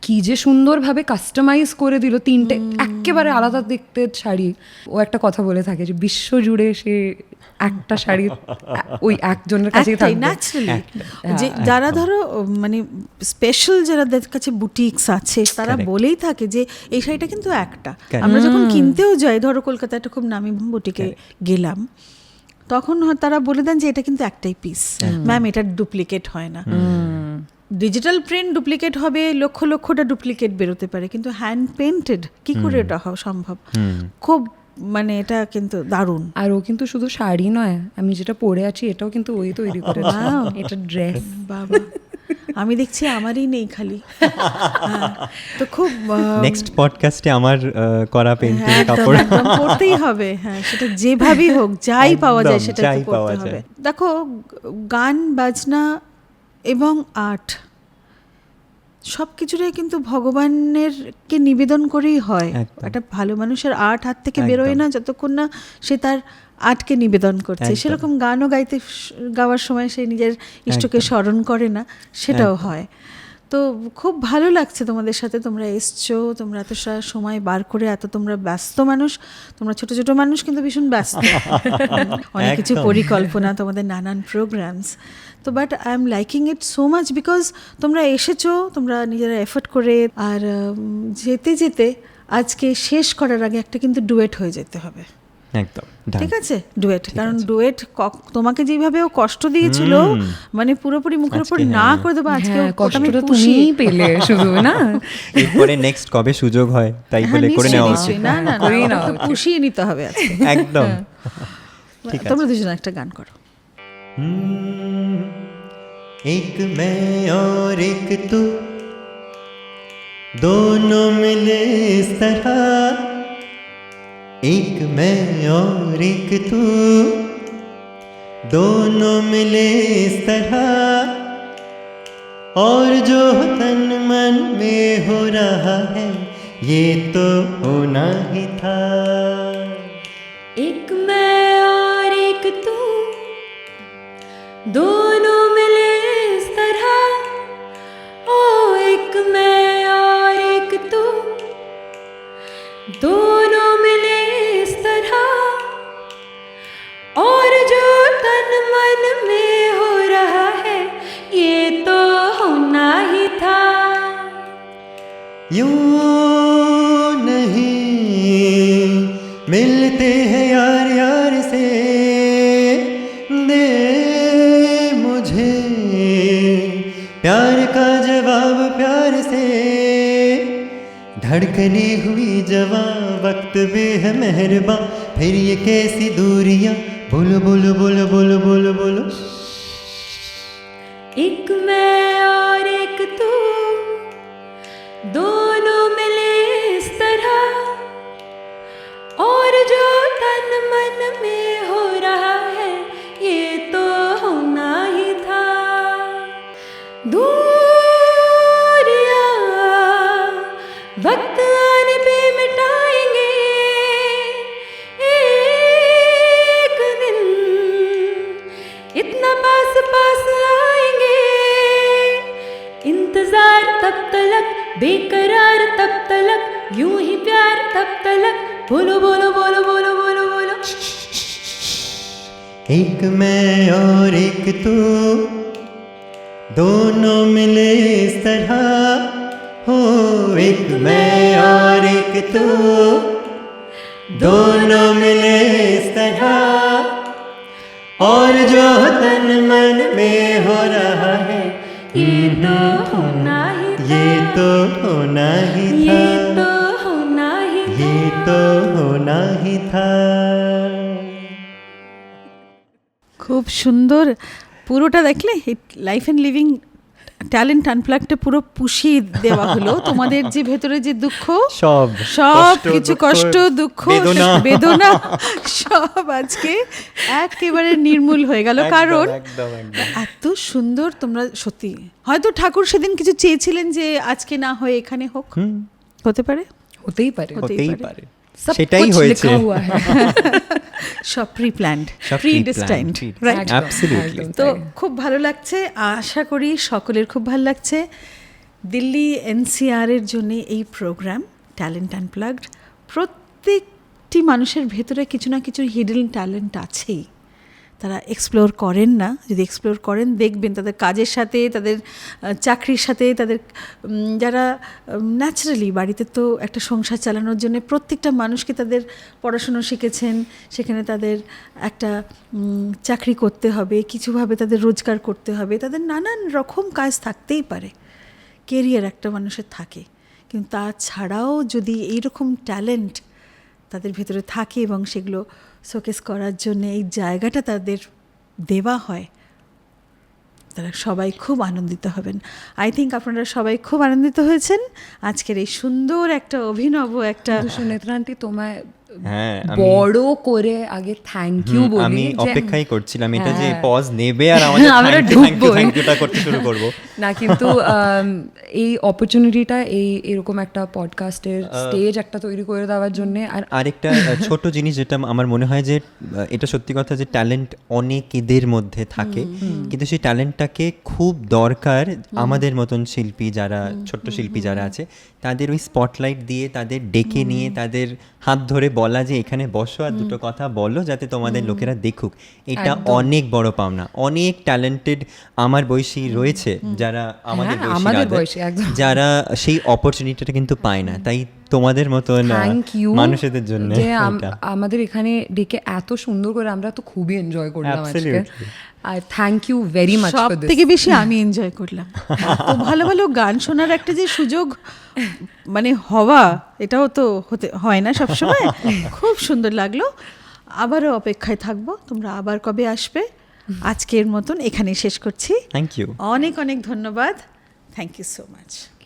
S3: কি যে সুন্দরভাবে কাস্টমাইজ করে দিল, তিনটে একেবারে আলাদা দেখতে শাড়ি। ও একটা কথা বলে থাকে যে বিশ্ব জুড়ে সে একটা শাড়ি ওই একজনের কাছেই থাকবে।
S1: ন্যাচারালি যারা ধরো মানে স্পেশাল যাদের কাছে বুটিক্স আছে, তারা বলেই থাকে যে এই শাড়িটা কিন্তু একটা। আমরা যখন কিনতেও যাই, ধরো কলকাতায় একটা খুব নামি বুটিকে গেলাম, তখন তারা বলে দেন যে এটা কিন্তু একটাই পিস, ম্যাম এটা ডুপ্লিকেট হয় না। ডিজিটাল প্রিন্ট ডুপ্লিকেট হবে, লক্ষ লক্ষটা ডুপ্লিকেট বেরোতে পারে, কিন্তু হ্যান্ড পেন্টেড কি করে এটা হওয়া সম্ভব? খুব মানে এটা কিন্তু দারুণ।
S3: আর ও কিন্তু শুধু শাড়ি নয়, আমি যেটা পরে আছি এটাও কিন্তু ওই তৈরি করেছে, এটা ড্রেস।
S1: বাবা, আমি দেখছি আমারই নেই খালি। তো খুব
S2: নেক্সট পডকাস্টে আমার করা পেইন্টিং কাপড়
S1: একদম পড়তেই হবে। হ্যাঁ, সেটা যেভাবেই হোক, যাই পাওয়া যায় সেটা পড়তে হবে। দেখো, গান বাজনা এবং আর্ট সব কিছুটাই কিন্তু ভগবানেরকে নিবেদন করেই হয়। একটা ভালো মানুষের আর্ট হাত থেকে বেরোয় না যতক্ষণ না সে তার আর্টকে নিবেদন করছে। সেরকম গানও গাওয়ার সময় সে নিজের ইষ্টকে স্মরণ করে না, সেটাও হয়। তো খুব ভালো লাগছে তোমাদের সাথে, তোমরা এসছো, তোমরা এত সময় বার করে, এত তোমরা ব্যস্ত মানুষ, তোমরা ছোট ছোট মানুষ কিন্তু ভীষণ ব্যস্ত, অনেক কিছু পরিকল্পনা, তোমাদের নানান প্রোগ্রামস। তো but I am liking it so much because তোমরা এসেছো, তোমরা নিজেরা এফোর্ট করে। আর যেতে যেতে আজকে শেষ করার আগে একটা কিন্তু ডুয়েট হয়ে যেতে হবে।
S2: একদম
S1: ঠিক আছে, ডুয়েট। কারণ ডুয়েট তোমাকে যেভাবে ও কষ্ট দিয়েছিল, মানে পুরোপুরি মুখের উপর না করে দেবো আজকে,
S3: কষ্টটা তুমিই পেলে শুধু না।
S2: এরপরে নেক্সট কবে সুযোগ হয় তাই বলে করে নেওয়া উচিত।
S1: না না, পুষিয়ে নিতে হবে আজকে
S2: একদম। ঠিক আছে,
S1: তোমরা দুজনে একটা গান করো।
S5: एक मैं और एक तू, दोनों मिले इस तरह, एक मैं और एक तू, दोनों मिले इस तरह, और जो तन मन में हो रहा है ये तो होना ही था।
S4: एक मैं और एक तू, दोनों मिले इस तरह, ओ एक मैं और एक तू, दोनों मिले इस तरह, मन में हो रहा है ये तो होना ही था.
S5: यूं नहीं मिलते हैं यार यार से, दे मुझे प्यार का जवाब प्यार से. धड़कने हुई जवां वक्त भी है मेहरबां, फिर ये कैसी दूरियां, बोलो बोलो बोलो बोलो बोलो बोलो.
S4: एक मैं और एक तू, दोनों मिले इस तरह, और जो तन मन में हो रहा है ये तो होना ही था. दूरियां वक्त आने पे मिटाएंगे, एक दिन इतना पास पास आएंगे. इंतजार तब तलक, बेकरार तब तलक, यूं ही प्यार तब तलक, बोलो बोलो बोलो बोलो बोलो बोलो.
S5: एक मैं और एक तू, दोनों मिले इस तरह हो. एक मैं और एक तू, दोनों मिले इस तरह, और जो तन मन में हो रहा है
S4: ये तो होना ही था.
S5: ये तो होना ही था.
S4: ये तो होना ही था.
S5: ये तो होना ही था.
S1: খুব সুন্দর পুরোটা দেখলে লাইফ অ্যান্ড লিভিং ট্যালেন্ট আনপ্লাগটা পুরো পুষিয়ে দেওয়া হলো তোমাদের যে ভেতরে যে দুঃখ
S2: সব
S1: সব
S2: কষ্ট,
S1: কিছু
S2: দুঃখ,
S1: কষ্ট দুঃখ
S2: বেদনা।
S1: বেদনা সব আজকে একেবারে নির্মূল হয়ে গেল কারণ
S2: একদম একদম
S1: এত সুন্দর তোমরা সত্যি হয়তো ঠাকুর সেদিন কিছু চেয়েছিলেন যে আজকে না হয়ে এখানে হোক হতে পারে
S3: হতেই পারে,
S2: হতেই
S1: পারে।
S2: পারে,
S3: সব
S2: সেটাই
S3: কুছ
S2: হয়েছে।
S3: লিখা হুয়া হ্যায়।
S1: সব প্রি প্ল্যান্ড
S2: সব
S1: pre
S2: pre-planned,
S1: destined
S2: pre-
S1: right
S3: একদম,
S2: Absolutely.
S3: একদম
S1: তো
S3: তাই।
S1: খুব ভালো লাগছে আশা করি সকলের খুব ভালো লাগছে দিল্লি এনসিআরের জন্য এই প্রোগ্রাম ট্যালেন্ট আনপ্লাগড প্রত্যেকটি মানুষের ভেতরে কিছু না কিছু হিডেন ট্যালেন্ট আছেই তারা এক্সপ্লোর করেন না যদি এক্সপ্লোর করেন দেখবেন তাদের কাজের সাথে তাদের চাকরির সাথে তাদের যারা ন্যাচারালি বাড়িতে তো একটা সংসার চালানোর জন্য প্রত্যেকটা মানুষকে তাদের পড়াশুনো শিখেছেন সেখানে তাদের একটা চাকরি করতে হবে কিছুভাবে তাদের রোজগার করতে হবে তাদের নানান রকম কাজ থাকতেই পারে কেরিয়ার একটা মানুষের থাকে কিন্তু তাছাড়াও যদি এইরকম ট্যালেন্ট তাদের ভেতরে থাকে এবং সেগুলো শোকেস করার জন্য এই জায়গাটা তাদের দেওয়া হয় তারা সবাই খুব আনন্দিত হবেন আই থিঙ্ক আপনারা সবাই খুব আনন্দিত হয়েছেন আজকের এই সুন্দর একটা অভিনব একটা
S3: সুনেত্রা আন্টি তোমায়
S2: হ্যাঁ
S3: বড় করে আগে থ্যাংক ইউ বলি
S2: আমি
S3: যে-
S2: অপেক্ষাই করছিলাম এটা যে
S3: হ্যাঁ।
S2: পজ নেবে আর আমাদের
S3: আমরা
S2: থ্যাংক
S3: ঢুকবো।
S2: ইউটা করতে শুরু করব
S3: না কিন্তু এই অপরচুনিটিটা এরকম একটা পডকাস্টের স্টেজ একটা তৈরি করে দেওয়ার জন্য আর
S2: আরেকটা ছোট জিনিস যেটা আমার মনে হয় যে এটা সত্যি কথা যে ট্যালেন্ট অনেকেদের মধ্যে থাকে কিন্তু সেই ট্যালেন্টটাকে খুব দরকার আমাদের মতন শিল্পী যারা ছোট্ট শিল্পী যারা আছে তাদের ওই স্পটলাইট দিয়ে তাদের ডেকে নিয়ে তাদের হাত ধরে বলা যে এখানে বসো আর দুটো কথা বলো যাতে তোমাদের লোকেরা দেখুক এটা অনেক বড় পাওনা অনেক ট্যালেন্টেড আমার বয়সী রয়েছে যারা আমাদের
S3: হ্যাঁ, আমাদের
S2: বয়সী
S3: বয়সী, একদম।
S2: যারা সেই অপরচুনিটিটা কিন্তু পায় না তাই তোমাদের মতন
S3: থ্যাংক ইউ
S2: মানুষদের জন্য
S3: যে আমাদের এখানে ডেকে এত সুন্দর করে আমরা তো খুবই এনজয় করলাম আজকে
S2: Absolutely.
S3: আর থ্যাংক ইউ ভেরি মাচ
S1: সব
S3: ফর দিস
S1: থেকে বেশি আমি এনজয় করলাম এত ভালো ভালো গান শোনার একটা যে সুযোগ মানে হওয়া এটাও তো হতে হয় না সবসময় খুব সুন্দর লাগলো আবারও অপেক্ষায় থাকবো তোমরা আবার কবে আসবে আজকের মতন এখানেই শেষ করছি
S2: থ্যাংক ইউ
S1: অনেক অনেক ধন্যবাদ থ্যাংক ইউ সো মাচ